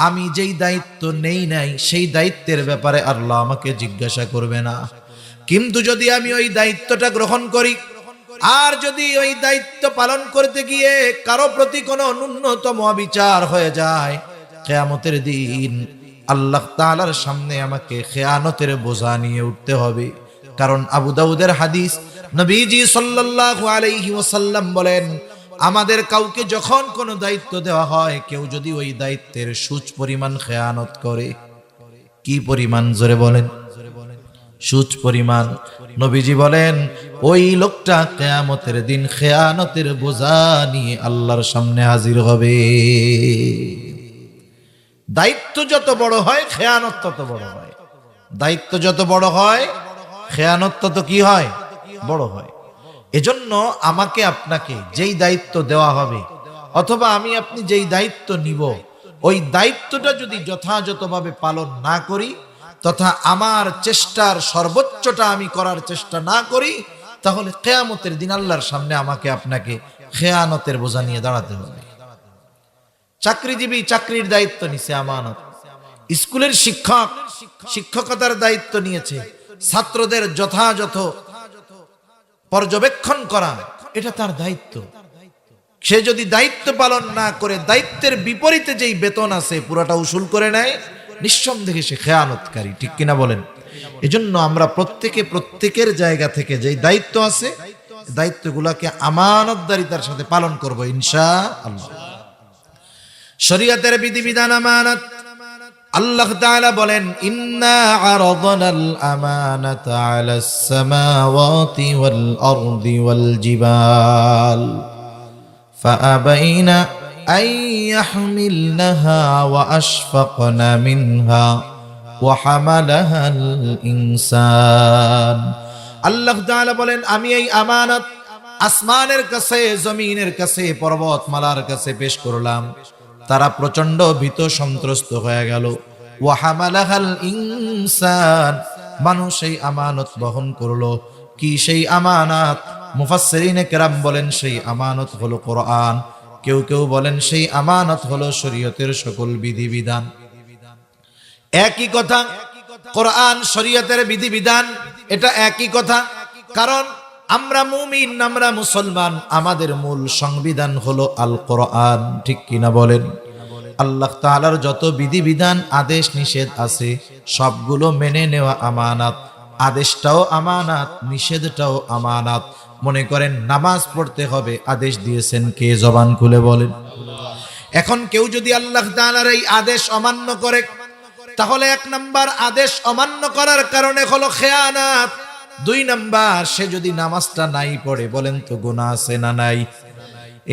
আমি যেই দায়িত্ব নেই নাই সেই দায়িত্বের ব্যাপারে আল্লাহ আমাকে জিজ্ঞাসা করবে না, কিন্তু যদি আমি ওই দায়িত্বটা গ্রহণ করি আর যদি ওই দায়িত্ব পালন করতে গিয়ে কারো প্রতি কোনো ন্যূনতম অবিচার হয়ে যায়, কিয়ামতের দিন আল্লাহ তাআলার সামনে আমাকে খেয়ানতের বোঝা নিয়ে উঠতে হবে। কারণ আবু দাউদের হাদিস, নবীজি সাল্লাল্লাহু আলাইহি ওয়াসাল্লাম বলেন, আমাদের কাউকে যখন কোনো দায়িত্ব দেওয়া হয়, কেউ যদি ওই দায়িত্বের সূচ পরিমাণ খেয়ানত করে, কি পরিমাণ, জোরে বলেন, সূচ পরিমাণ, নবীজি বলেন ওই লোকটা কিয়ামতের দিন খেয়ানতের বোঝা নিয়ে আল্লাহর সামনে হাজির হবে। দায়িত্ব যত বড় হয় খেয়ানত তত বড় হয়। দায়িত্ব যত বড় হয় খেয়ানত তত কি হয়, বড় হয়। এজন্য আমাকে আপনাকে যেই দায়িত্ব দেওয়া হবে, অথবা আমি আপনি যেই দায়িত্ব নিব, ওই দায়িত্বটা যদি যথাযথভাবে পালন না করি, তথা আমার চেষ্টার সর্বোচ্চটা আমি করার চেষ্টা না করি, তাহলে কিয়ামতের দিন আল্লাহর সামনে আমাকে আপনাকে খেয়ানতের বোঝা নিয়ে দাঁড়াতে হবে। চাকরিজীবী চাকরির দায়িত্ব নিছে, আমানত। স্কুলের শিক্ষক শিক্ষকতার দায়িত্ব নিয়েছে, ছাত্রদের যথাযথ পর্যবেক্ষণ করা, এটা তার দায়িত্ব। সে যদি দায়িত্ব পালন না করে দায়িত্বের বিপরীতে যেই বেতন আছে পুরোটা উসুল করে নেয়, নিঃসন্দেহে সে খেয়ানতকারী, ঠিক কিনা বলেন? এজন্য আমরা প্রত্যেকের জায়গা থেকে যেই দায়িত্ব আছে, দায়িত্বগুলোকে আমানতদারিতার সাথে পালন করব ইনশাআল্লাহ। শরীয়তের বিধিবিধান আমানত। আল্লাহ তাআলা বলেন, ইন্না আরাদনাল আমানাতা আলাস সামাওয়াতি ওয়াল আরদি ওয়াল জিবাল ফাআবাইনা আন ইয়াহমিলনাহা ওয়া আশফাকনা মিনহা ওয়া হামালাহাল ইনসান। আল্লাহ তাআলা বলেন, আমি এই আমানত আসমানের কাছে, জমিনের কাছে, পর্বতমালার কাছে পেশ করলাম। তারা প্রচন্ড ভীত সন্ত্রস্ত হয়ে গেল। ওয়া হামালাহাল ইনসান, মানুষ সেই আমানত বহন করলো। কি সেই আমানত? মুফাসসিরিনে কেরাম বলেন সেই আমানত হলো কোরআন, কেউ কেউ বলেন সেই আমানত হলো শরীয়তের সকল বিধিবিধান। একই কথা, কোরআন শরীয়তের বিধিবিধান এটা একই কথা। কারণ আমরা মুমিন, আমরা মুসলমান, আমাদের মূল সংবিধান হলো আল কোরআন, ঠিক কিনা বলেন? আল্লাহ তাআলার যত বিধিবিধান, আদেশ নিষেধ আছে সবগুলো মেনে নেওয়া আমানত। আদেশটাও আমানত, নিষেধটাও আমানত। মনে করেন নামাজ পড়তে হবে, আদেশ দিয়েছেন কে? জবান খুলে বলেন। এখন কেউ যদি আল্লাহ তাআলার এই আদেশ অমান্য করে, তাহলে 1 নাম্বার আদেশ অমান্য করার কারণে হলো খেয়ানত। 2 নাম্বার সে যদি নামাজটা নাই পড়ে, বলেন তো গুনাহ আছে না নাই?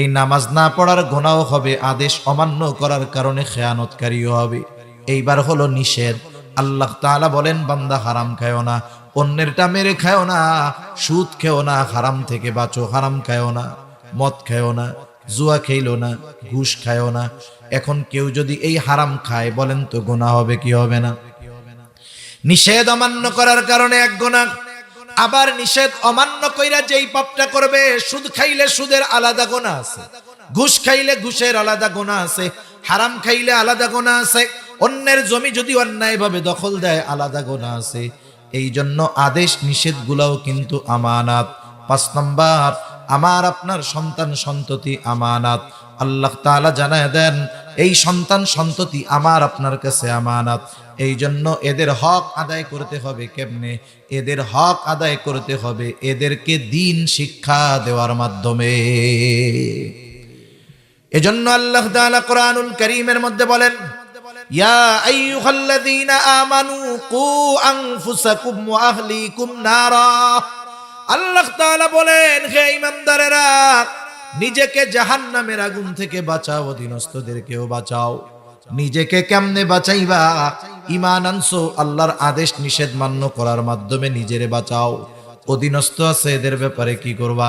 এই নামাজ না পড়ার গুনাহ হবে, আদেশ অমান্য করার কারণে খেয়ানতকারীও হবে। এইবার হলো নিষেধ। আল্লাহ তাআলা বলেন বান্দা হারাম খায়ও না, অন্যেরটা মেরে খায়ও না, সুদ খেও না, হারাম থেকে বাঁচো, হারাম খায়ও না, মদ খায়ও না, জুয়া খেইলো না, ঘুষ খায়ও না। এখন কেউ যদি এই হারাম খায়, বলেন তো গুনাহ হবে কি হবে না? নিষেধ অমান্য করার কারণে 1 গুনাহ। আবার নিষেধ অমান্য কইরা যেই পাপটা করবে, সুদ খাইলে সুদের আলাদা গুনাহ আছে, ঘুষ খাইলে ঘুষের আলাদা গুনাহ আছে, হারাম খাইলে আলাদা গুনাহ আছে, অন্যের জমি যদি অন্যায়ভাবে দখল দেয় আলাদা গুনাহ আছে। এই জন্য আদেশ নিষেধগুলোও কিন্তু আমানত। 5 নাম্বার, আমার আপনার সন্তান সন্ততি আমানত। আল্লাহ তাআলা জানায় দেন এই সন্তান সন্ততি আমার আপনার কাছে আমানত। এই জন্য এদের হক আদায় করতে হবে। কেমনে? এদের হক আদায় করতে হবে এদেরকে দ্বীন শিক্ষা দেওয়ার মাধ্যমে। এজন্য আল্লাহ তাআলা কোরআনুল কারীমের মধ্যে বলেন, ইয়া আইয়ুহাল্লাযীনা আমানু কু আনফুসাকুম ওয়া আহলিকুম নারা। আল্লাহ তাআলা বলেন, হে ঈমানদারেরা, নিজেকে জাহান্নামের আগুন থেকে বাঁচাও, অধীনস্থদেরকেও বাঁচাও। নিজেকে কেমনে বাঁচাইবা? ঈমান আনছো, আল্লাহর আদেশ নিষেধ মান্য করার মাধ্যমে নিজেরে বাঁচাও। অধীনস্থ আছে, এদের ব্যাপারে কি করবা?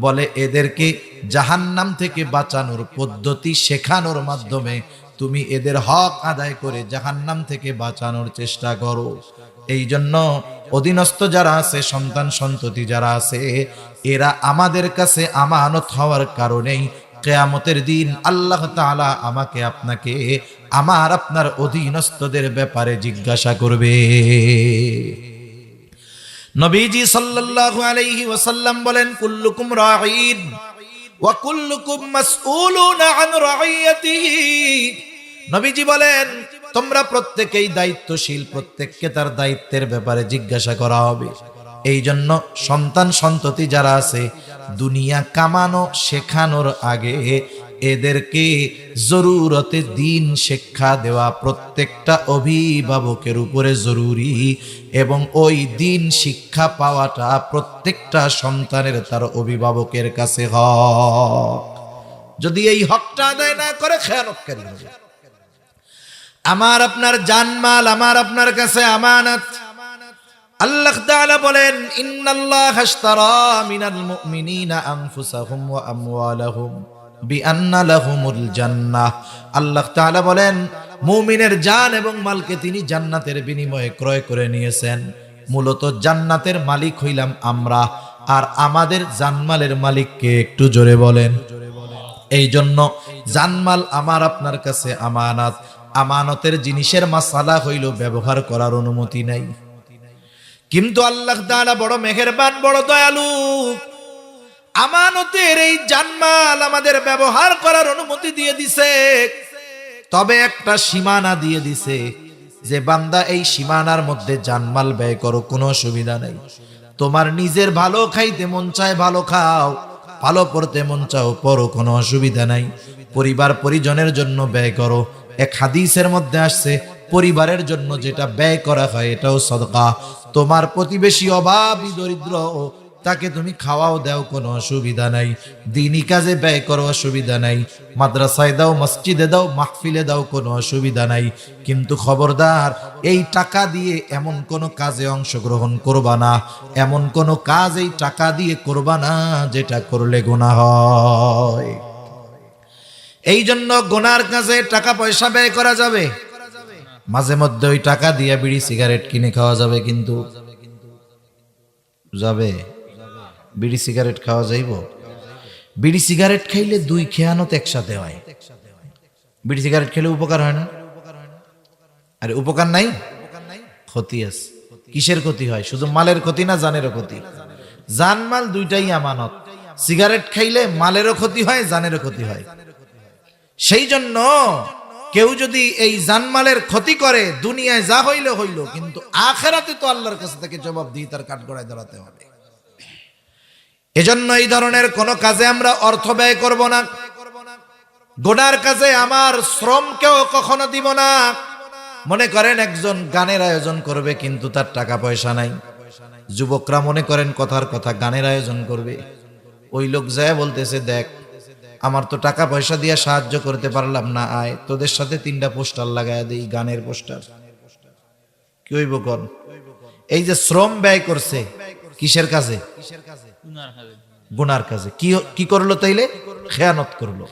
বলে এদেরকে জাহান্নাম থেকে বাঁচানোর পদ্ধতি শেখানোর মাধ্যমে তুমি এদের হক আদায় করে জাহান্নাম থেকে বাঁচানোর চেষ্টা করো। এই জন্য অধীনস্থ যারা আছে, সন্তান সন্ততি যারা আছে, এরা আমাদের কাছে আমানত হওয়ার কারণেই কিয়ামতের দিন আল্লাহ তাআলা আমাকে আপনাকে, আমার আপনার অধীনস্থদের ব্যাপারে জিজ্ঞাসা করবে। নবীজি সাল্লাল্লাহু আলাইহি ওয়াসাল্লাম বলেন, কুল্লুকুম রাঈন ওয়া কুল্লুকুম মাসউলুন আন রাইয়াতিহি। নবীজি বলেন, তোমরা প্রত্যেকেই দায়িত্বশীল, প্রত্যেককে তার দায়িত্বের ব্যাপারে জিজ্ঞাসা করা হবে। এই জন্য সন্তান সন্ততি যারা আছে, দুনিয়া কামানো শেখানোর আগে এদেরকে জরুরতে দ্বীন শিক্ষা দেওয়া প্রত্যেকটা অভিভাবকের উপরে জরুরি। এবং ওই দ্বীন শিক্ষা পাওয়াটা প্রত্যেকটা সন্তানের তার অভিভাবকের কাছে হক। যদি এই হকটা আদায় না করে, খেয়ানতকারী হবে। আমার আপনার জানমাল আমার আপনার কাছে আমানত। আল্লাহ তাআলা বলেন, ইন্নাল্লাহা আশতারা মিনাল মুমিনিনা আনফুসাহুম ওয়া আমওয়ালাহুম বিআন্না লাহুমুল জান্নাহ। আল্লাহ তাআলা বলেন, মুমিনের জান এবং মালকে তিনি জান্নাতের বিনিময়ে ক্রয় করে নিয়েছেন। মূলত জান্নাতের মালিক হইলাম আমরা, আর আমাদের জানমালের মালিককে একটু জোরে বলেন। এই জন্য জানমাল আমার আপনার কাছে আমানত। আমানতের জিনিসের মাসালা হইল ব্যবহার করার অনুমতি নাই। কিন্তু আল্লাহ তাআলা বড় মেহেরবান, বড় দয়ালু। আমানতের এই জানমাল আমাদের ব্যবহার করার অনুমতি দিয়ে দিছে, তবে একটা সীমানা দিয়ে দিছে যে বান্দা এই সীমানার মধ্যে জানমাল ব্যয় করো, কোনো অসুবিধা নাই। তোমার নিজের ভালো খাইতে মন চায় ভালো খাও, ভালো পড়তে মন চাও পড়ো, কোনো অসুবিধা নাই। পরিবার পরিজনের জন্য ব্যয় করো। এক হাদিসের মধ্যে আসছে, পরিবারের জন্য যেটা ব্যয় করা হয় এটাও সদকা। তোমার প্রতিবেশী অভাবী দরিদ্র, তাকে তুমি খাওয়াও দাও, কোনো অসুবিধা নাই। দ্বীনি কাজে ব্যয় করো, অসুবিধা নাই। মাদ্রাসায় দাও, মসজিদে দাও, মাহফিলে দাও, কোনো অসুবিধা নাই। কিন্তু খবরদার, এই টাকা দিয়ে এমন কোনো কাজে অংশগ্রহণ করবা না, এমন কোনো কাজ এই টাকা দিয়ে করবা না যেটা করলে গুনাহ হয়। এই জন্য গুনার কাজে টাকা পয়সা ব্যয় করা যাবে, মাঝে মধ্যে ওই টাকা দিয়ে বিড়ি সিগারেট কিনে খাওয়া যাবে, কিন্তু যাবে বিড়ি সিগারেট খাওয়া যাইব? বিড়ি সিগারেট খাইলে 2 খেয়ানত একসাথে হয়। বিড়ি সিগারেট খেলে উপকার হয় না? আরে উপকার নাই, ক্ষতি আছে। কিসের ক্ষতি হয়? শুধু মালের ক্ষতি না জানেরও ক্ষতি? জান মাল দুইটাই আমানত। সিগারেট খাইলে মালেরও ক্ষতি হয়, জানেরও ক্ষতি হয়। সেই জন্য কেউ যদি এই জানমালের ক্ষতি করে, দুনিয়ায় যা হইলে হইল, কিন্তু আখিরাতে তো আল্লাহর কাছে তাকে জবাব দিয়ে তার কাঠগড়ায় দাঁড়াতে হবে। এজন্য এই ধরনের কোন কাজে আমরা অর্থ ব্যয় করব না। গুনার কাজে আমার শ্রমকেও কখনো দিব না। মনে করেন একজন গানের আয়োজন করবে কিন্তু তার টাকা পয়সা নাই, যুবকরা মনে করেন কথার কথা গানের আয়োজন করবে, ওই লোক যায় বলতেছে দেখ আমার তো টাকা পয়সা দিয়ে সাহায্য করতে পারলাম না, আয় তোদের সাথে 3টা পোস্টার লাগায় দেই, গানের পোস্টার। কি হইব কোন? এই যে শ্রম ব্যয় করছে কিসের কাজে? গুনার কাজে। কি করলো তাইলে? খেয়ানত করলো।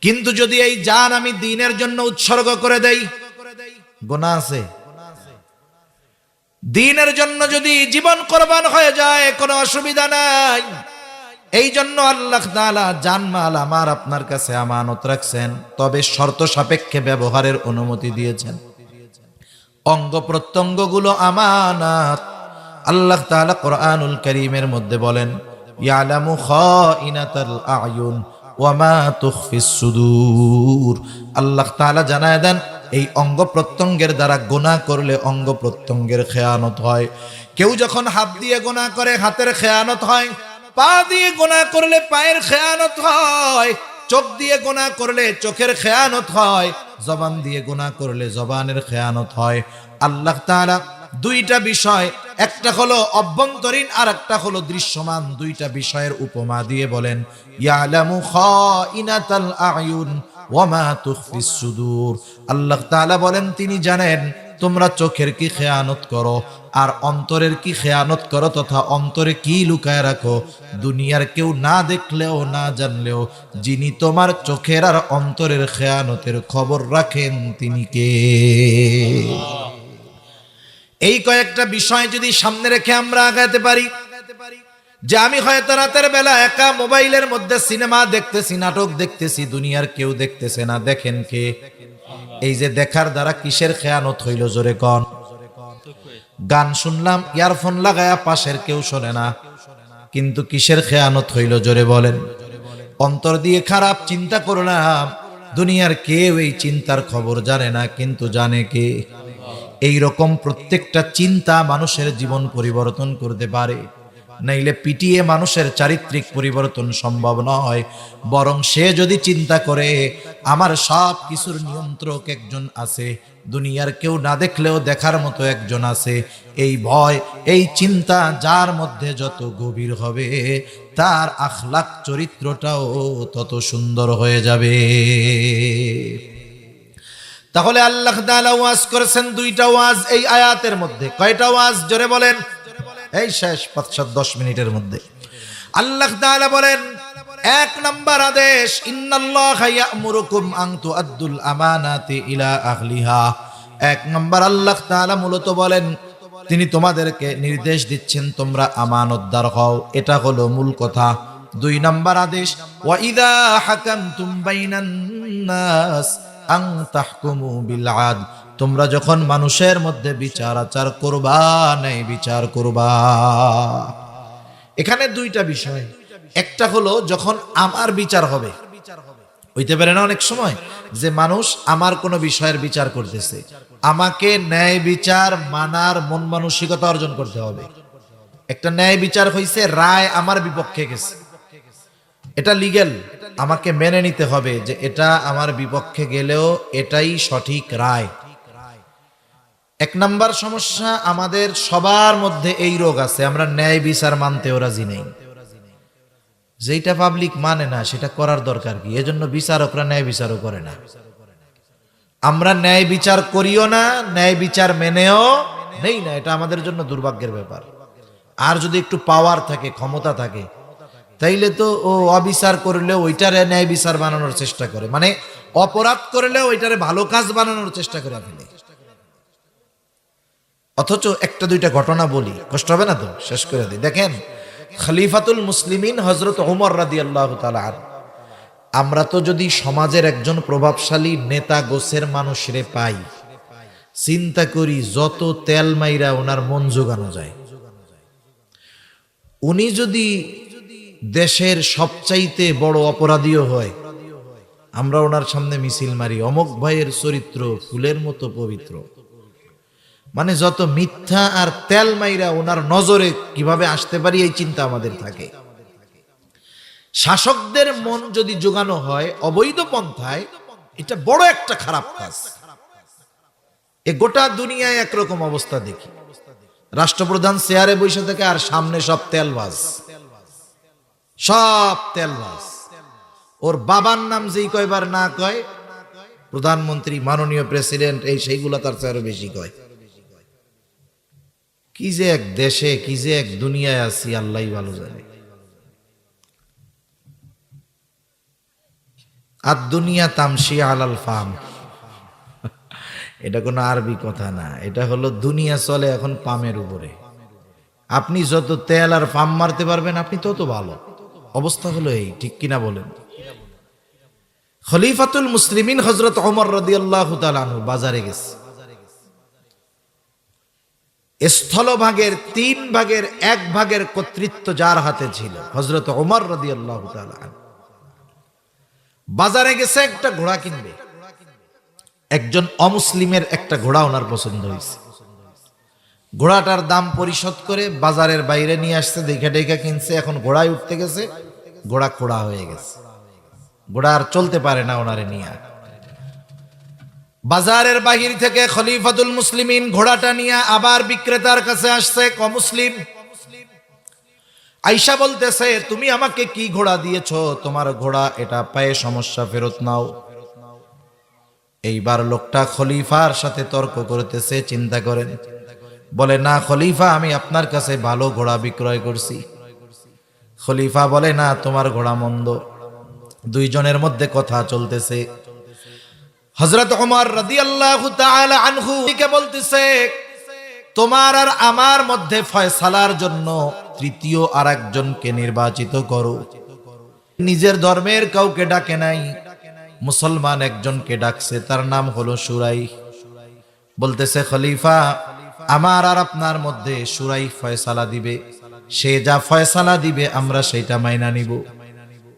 কিন্তু যদি এই জান আমি দ্বীনের জন্য উৎসর্গ করে দেই, গুনাহ আছে? দ্বীনের জন্য যদি জীবন কোরবান হয়ে যায় কোনো অসুবিধা নাই। এই জন্য আল্লাহ তাআলা জানমাল আমার আপনার কাছে আমানত রাখছেন, তবে শর্ত সাপেক্ষে ব্যবহারের অনুমতি দিয়েছেন। অঙ্গ প্রত্যঙ্গগুলো আমানত। আল্লাহ তাআলা কোরআনুল কারীমের মধ্যে বলেন ইয়ালামু খাইনাতাল আয়ুন ওয়া মা তুখফিস সুদূর। আল্লাহ তাআলা জানায় দেন এই অঙ্গ প্রত্যঙ্গের দ্বারা গুনাহ করলে অঙ্গ প্রত্যঙ্গের খেয়ানত হয়। কেউ যখন হাত দিয়ে গুনাহ করে হাতের খেয়ানত হয়, পা দিয়ে গুনাহ করলে পায়ের খেয়ানত হয়, চোখ দিয়ে গুনাহ করলে চোখের খেয়ানত হয়, জবান দিয়ে গুনাহ করলে জবানের খেয়ানত হয়। আল্লাহ তাআলা দুইটা বিষয়, একটা হলো অভ্যন্তরীণ আর একটা হলো দৃশ্যমান, দুইটা বিষয়ের উপমা দিয়ে বলেন ইয়ালামু খাইনাতাল আয়ুন ওয়া মা তুখফিস সুদূর। আল্লাহ তাআলা বলেন তিনি জানেন তোমরা চোখের কি খেয়ানত করো আর অন্তরের কি খেয়ানত করো, তথা অন্তরে কি লুকায় রাখো। দুনিয়ার কেউ না দেখলেও না জানলেও যিনি তোমার চোখের আর অন্তরের খেয়ানতের খবর রাখেন তিনি কে? এই কয়েকটা বিষয় যদি সামনে রেখে আমরা আগাতে পারি, যে আমি হয়তো রাতের বেলা একা মোবাইলের মধ্যে সিনেমা দেখতেছি, নাটক দেখতেছি, দুনিয়ার কেউ দেখতেছে না, দেখেন কে? এই যে দেখার দ্বারা কিসের খেয়ানত হইল জোরে কন? গান শুনলাম ইয়ারফোন লাগায়া, পাশের কেউ শোনে না, কিন্তু কিসের খেয়ানত হইল জোরে বলেন? অন্তর দিয়ে খারাপ চিন্তা করলাম, দুনিয়ার কেউ এই চিন্তার খবর জানে না, কিন্তু জানে কে? এই রকম প্রত্যেকটা চিন্তা মানুষের জীবন পরিবর্তন করতে পারে, নাইলে পিটিয়ে মানুষের চারিত্রিক পরিবর্তন সম্ভব নয়। বরং সে যদি চিন্তা করে আমার সব কিছুর নিয়ন্ত্রক একজন আছে, দুনিয়ার কেউ না দেখলেও দেখার মতো একজন আছে, এই ভয় এই চিন্তা যার মধ্যে যত গভীর হবে তার আখলাক চরিত্রটাও তত সুন্দর হয়ে যাবে। তাহলে আল্লাহ তাআলা ওয়াজ করেছেন দুইটা ওয়াজ এই আয়াতের মধ্যে। কয়টা ওয়াজ জোরে বলেন? এই শেষ 5-10 মিনিটের মধ্যে আল্লাহ তাআলা বলেন 1 নাম্বার আদেশ ইন্নাল্লাহা ইয়া'মুরুকুম আন তুআদ্দুল আমানাতি ইলা আহলিহা। 1 নাম্বার আল্লাহ তাআলা মূলত বলেন তিনি তোমাদেরকে নির্দেশ দিচ্ছেন তোমরা আমানতদার হও, এটা হলো মূল কথা। 2 নাম্বার আদেশ ওয়া ইযা হাকামতুম বাইনান নাস আন তাহকুমু বিল আদল। তোমরা যখন মানুষের মধ্যে বিচার আচার করবা, ন্যায় বিচার করবা। এখানে দুইটা বিষয়, একটা হলো যখন আমার বিচার হবে, হইতে পারে না অনেক সময় যে মানুষ আমার কোনো বিষয়ের বিচার করতেছে, আমাকে ন্যায় বিচার মানার মন মানসিকতা অর্জন করতে হবে। একটা ন্যায় বিচার হইছে, রায় আমার বিপক্ষে গেছে, এটা লিগ্যাল, আমাকে মেনে নিতে হবে যে এটা আমার বিপক্ষে গেলেও এটাই সঠিক রায়। 1 নাম্বার সমস্যা, আমাদের সবার মধ্যে এই রোগ আছে, আমরা ন্যায় বিচার মানতেও রাজি নেই। যেটা পাবলিক মানে না সেটা করার দরকার কি? এজন্য বিচারকরা ন্যায় বিচারও করে না। আমরা ন্যায় বিচার করিও না, ন্যায় বিচার মেনেও নেই না, এটা আমাদের জন্য দুর্ভাগ্যের ব্যাপার। আর যদি একটু পাওয়ার থাকে, ক্ষমতা থাকে, তাইলে তো ও অবিচার করলে ওইটারে ন্যায় বিচার বানানোর চেষ্টা করে, মানে অপরাধ করলে ওইটারে ভালো কাজ বানানোর চেষ্টা করে ফেলে। অথচ 1-2টা ঘটনা বলি, কষ্ট হবে না তো? শেষ করে দিই। দেখেন খলিফাতুল মুসলিমিন হযরত ওমর রাদিয়াল্লাহু তাআলা আনহু, আমরা তো যদি সমাজের একজন প্রভাবশালী নেতা গোছের মানুষরে পাই, চিন্তা করি যত তেল মাইরা ওনার মন জোগানো যায়। উনি যদি দেশের সবচাইতে বড় অপরাধীও হয়, আমরা ওনার সামনে মিছিল মারি অমুক ভাইয়ের চরিত্র ফুলের মতো পবিত্র। মানে যত মিথ্যা আর তেল মাইরা ওনার নজরে কিভাবে আসতে পারি এই চিন্তা আমাদের থাকে। শাসকদের মন যদি জোগানো হয় অবৈধ পন্থায়, এটা বড় একটা খারাপ কাজ। এ গোটা দুনিয়ায় একরকম অবস্থা দেখি। রাষ্ট্রপ্রধান চেয়ারে বসে থাকে আর সামনে সব তেলবাজ, সব তেলবাজ। ওর বাবার নাম যেই কয়বার না কয়, প্রধানমন্ত্রী, মাননীয় প্রেসিডেন্ট, এই সেইগুলা তার চেয়ে বেশি কয়। কি যে এক দেশে, কি যে এক দুনিয়ায় আছি, আল্লাহই ভালো জানে। আর দুনিয়া তামশি আলাল ফাম, এটা কোনো আরবি কথা না, এটা হলো দুনিয়া চলে এখন পামের উপরে। আপনি যত তেল আর ফাম মারতে পারবেন আপনি তত ভালো। অবস্থা হলো এই, ঠিক কিনা বলেন? খলিফাতুল মুসলিমিন হযরত ওমর রাদিয়াল্লাহু তাআলা আনহু বাজারে গেছে। স্থলভাগের 3 ভাগের 1 ভাগের কর্তৃত্ব যার হাতে ছিল, হযরত ওমর রাদিয়াল্লাহু তাআলা আনহু। বাজারে গেছে একটা ঘোড়া কিনবে। একজন অমুসলিমের একটা ঘোড়া ওনার পছন্দ হয়েছে। ঘোড়াটার দাম পরিশোধ করে বাজারের বাইরে নিয়ে আসছে, দেখে দেখে কিনছে। এখন ঘোড়ায় উঠতে গেছে, ঘোড়া খোড়া হয়ে গেছে, ঘোড়া আর চলতে পারে না ওনারে নিয়ে। বাজারের বাহির থেকে খলিফাতুল মুসলিমিন ঘোড়াটা নিয়ে আবার বিক্রেতার কাছে আসছে। অমুসলিম আয়েশা বলতেছে, তুমি আমাকে কি ঘোড়া দিয়েছো? তোমার ঘোড়া এটা পায়ে সমস্যা, ফেরত নাও। এইবার লোকটা খলিফার সাথে তর্ক করতেছে। চিন্তা করেন, বলে, না খলিফা, আমি আপনার কাছে ভালো ঘোড়া বিক্রয় করছি। খলিফা বলে, না, তোমার ঘোড়া মন্দ। দুইজনের মধ্যে কথা চলতেছে। হযরত ওমর রাদিয়াল্লাহু তাআলা আনহু কে বলতেছে, তোমার আর আমার মধ্যে ফয়সালার জন্য তৃতীয় আরেকজনকে নির্বাচিত করো। নিজের ধর্মের কাউকে ডাকে নাই, মুসলমান একজনকে ডাকছে, তার নাম হলো সুরাই। বলতেছে, খলিফা, আমার আর আপনার মধ্যে সুরাই ফয়সালা দিবে। সে যা ফয়সালা দিবে আমরা সেটা মাইনা নিব।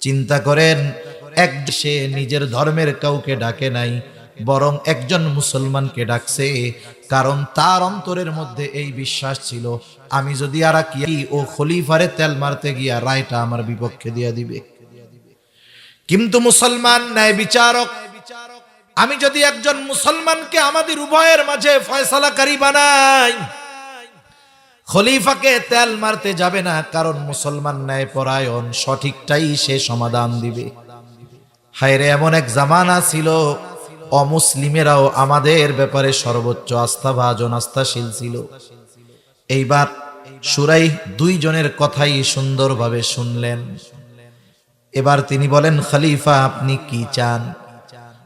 চিন্তা করেন, সে নিজের ধর্মের কাউকে ডাকে নাই, বরং একজন মুসলমানকে ডাকছে। কারণ তার অন্তরের মধ্যে এই বিশ্বাস ছিল, আমি যদি আর কি ও খলিফারে তেল মারতে গিয়া রায়টা আমার বিপক্ষে দিয়া দিবে। কিন্তু মুসলমান ন্যায় বিচারক। আমি যদি একজন মুসলমানকে আমাদের উভয়ের মাঝে ফয়সালাকারী বানাই, খলিফাকে তেল মারতে যাবে না, কারণ মুসলমান ন্যায়পরায়ণ, সঠিকটাই সে সমাধান দিবে। হায়রে, এমন এক জামানা ছিল অমুসলিমেরাও আমাদের ব্যাপারে সর্বোচ্চ আস্থাভাজন, আস্থাশীল ছিল। এইবার সুরাই দুইজনের কথাই সুন্দরভাবে শুনলেন। এবার তিনি বলেন, খলিফা, আপনি কি চান?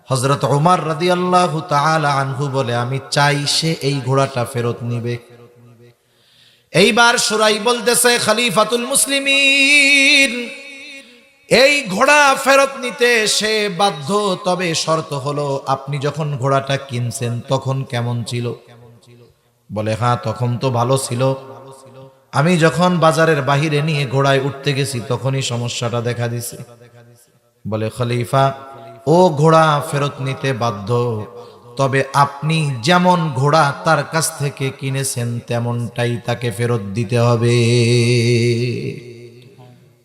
হযরত ওমর রাদিয়াল্লাহু তাআলা আনহু বলে, আমি চাই সে এই ঘোড়াটা ফেরত নিবে। এইবার সুরাই বলতেছে, খলিফাতুল মুসলিমিন, এই ঘোড়া ফেরত নিতে সে বাধ্য, তবে শর্ত হলো আপনি যখন ঘোড়াটা কিনছেন তখন কেমন ছিল? বলে, হ্যাঁ, তখন তো ভালো ছিল। আমি যখন বাজারের বাহিরে নিয়ে ঘোড়ায় উঠতে গেছি তখনই সমস্যাটা দেখা দিছে। বলে, খলিফা, ও ঘোড়া ফেরত নিতে বাধ্য, তবে আপনি যেমন ঘোড়া তার কাছ থেকে কিনেছেন তেমনটাই তাকে ফেরত দিতে হবে।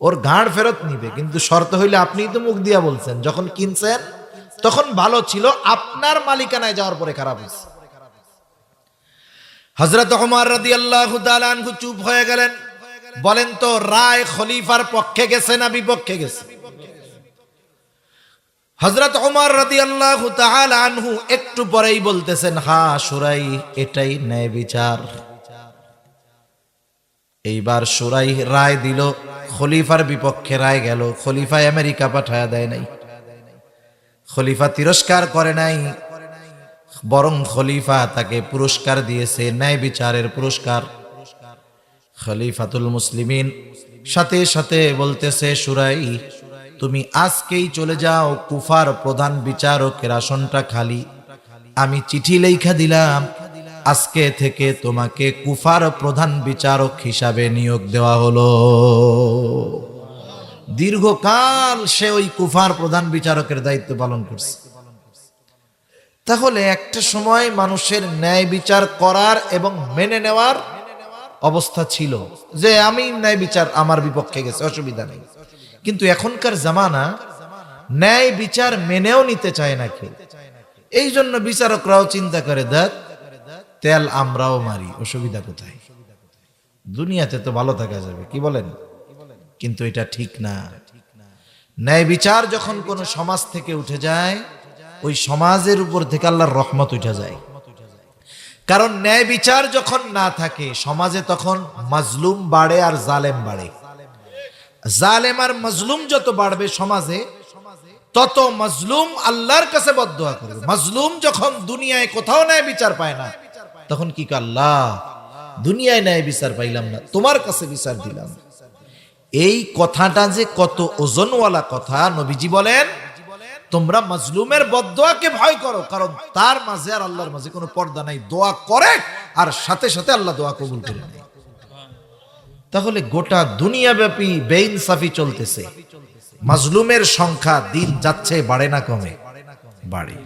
ওর ঘাড় ফেরত নিবে, কিন্তু শর্ত হইলে, আপনি তো মুখ দিয়া বলছেন যখন কিনছেন তখন ভালো ছিল, আপনার মালিকানায় যাওয়ার পরে খারাপ হয়েছে। হযরত ওমর রাদিয়াল্লাহু তাআলা আনহু চুপ হয়ে গেলেন। বলেন তো, রায় খলিফার পক্ষে গেছে না বিপক্ষে গেছে? হযরত ওমর রাদিয়াল্লাহু তাআলা আনহু একটু পরেই বলতেছেন, হ্যাঁ সুরাই, এটাই ন্যায় বিচার। এইবার সুরাই রায় দিল, খলিফার বিপক্ষে রায় গেল। খলিফা আমেরিকা পাঠায়া দেয় নাই, খলিফা তিরস্কার করে নাই, বরং খলিফা তাকে পুরস্কার দিয়েছে, ন্যায় বিচারের পুরস্কার। খলিফাতুল মুসলিমিন সাথে সাথে বলতেছে, সুরাই, তুমি আজকেই চলে যাও, কুফার প্রধান বিচারকের আসনটা খালি। আমি চিঠি লেখা দিলাম, আজকে থেকে তোমাকে কুফার প্রধান বিচারক হিসাবে নিয়োগ দেওয়া হলো। দীর্ঘকাল সে ওই কুফার প্রধান বিচারকের দায়িত্ব পালন করছে। তাহলে একটা সময় মানুষের ন্যায় বিচার করার এবং মেনে নেওয়ার অবস্থা ছিল, যে আমি ন্যায় বিচার আমার বিপক্ষে গেছে, অসুবিধা নেই। কিন্তু এখনকার জামানা ন্যায় বিচার মেনেও নিতে চায় না কেউ। এই জন্য বিচারকরাও চিন্তা করে, দেখ তেল আমরাও মারি, অসুবিধা কোথায়? দুনিয়াতে তো ভালো থাকা যাবে, কি বলেন? কিন্তু এটা ঠিক না। ন্যায় বিচার যখন কোন সমাজ থেকে উঠে যায়, ওই সমাজের উপর থেকে আল্লাহর রহমত উঠে যায়। কারণ ন্যায় বিচার যখন না থাকে সমাজে, তখন মাজলুম বাড়ে আর জালেম বাড়ে। জালেম আর মাজলুম যত বাড়বে সমাজে, তত মাজলুম আল্লাহর কাছে বদদুয়া করবে। মাজলুম যখন দুনিয়ায় কোথাও ন্যায় বিচার পায় না, তখন কি কয়, আল্লাহ দুনিয়ায় ন্যায় বিচার পাইলাম না, তোমার কাছে বিচার দিলাম। এই কথাটা যে কত ওজনওয়ালা কথা। নবীজি বলেন, তোমরা মাজলুমের বদদুয়াকে ভয় করো, কারণ তার মাঝে আর আল্লাহর মাঝে কোনো পর্দা নাই। দোয়া করে আর সাথে সাথে আল্লাহ দোয়া কবুল করে নেয়। তাহলে গোটা দুনিয়াব্যাপী বেইনসাফি চলতেছে, মাজলুমের সংখ্যা দিন যাচ্ছে, বাড়ে না কমে? বাড়ে।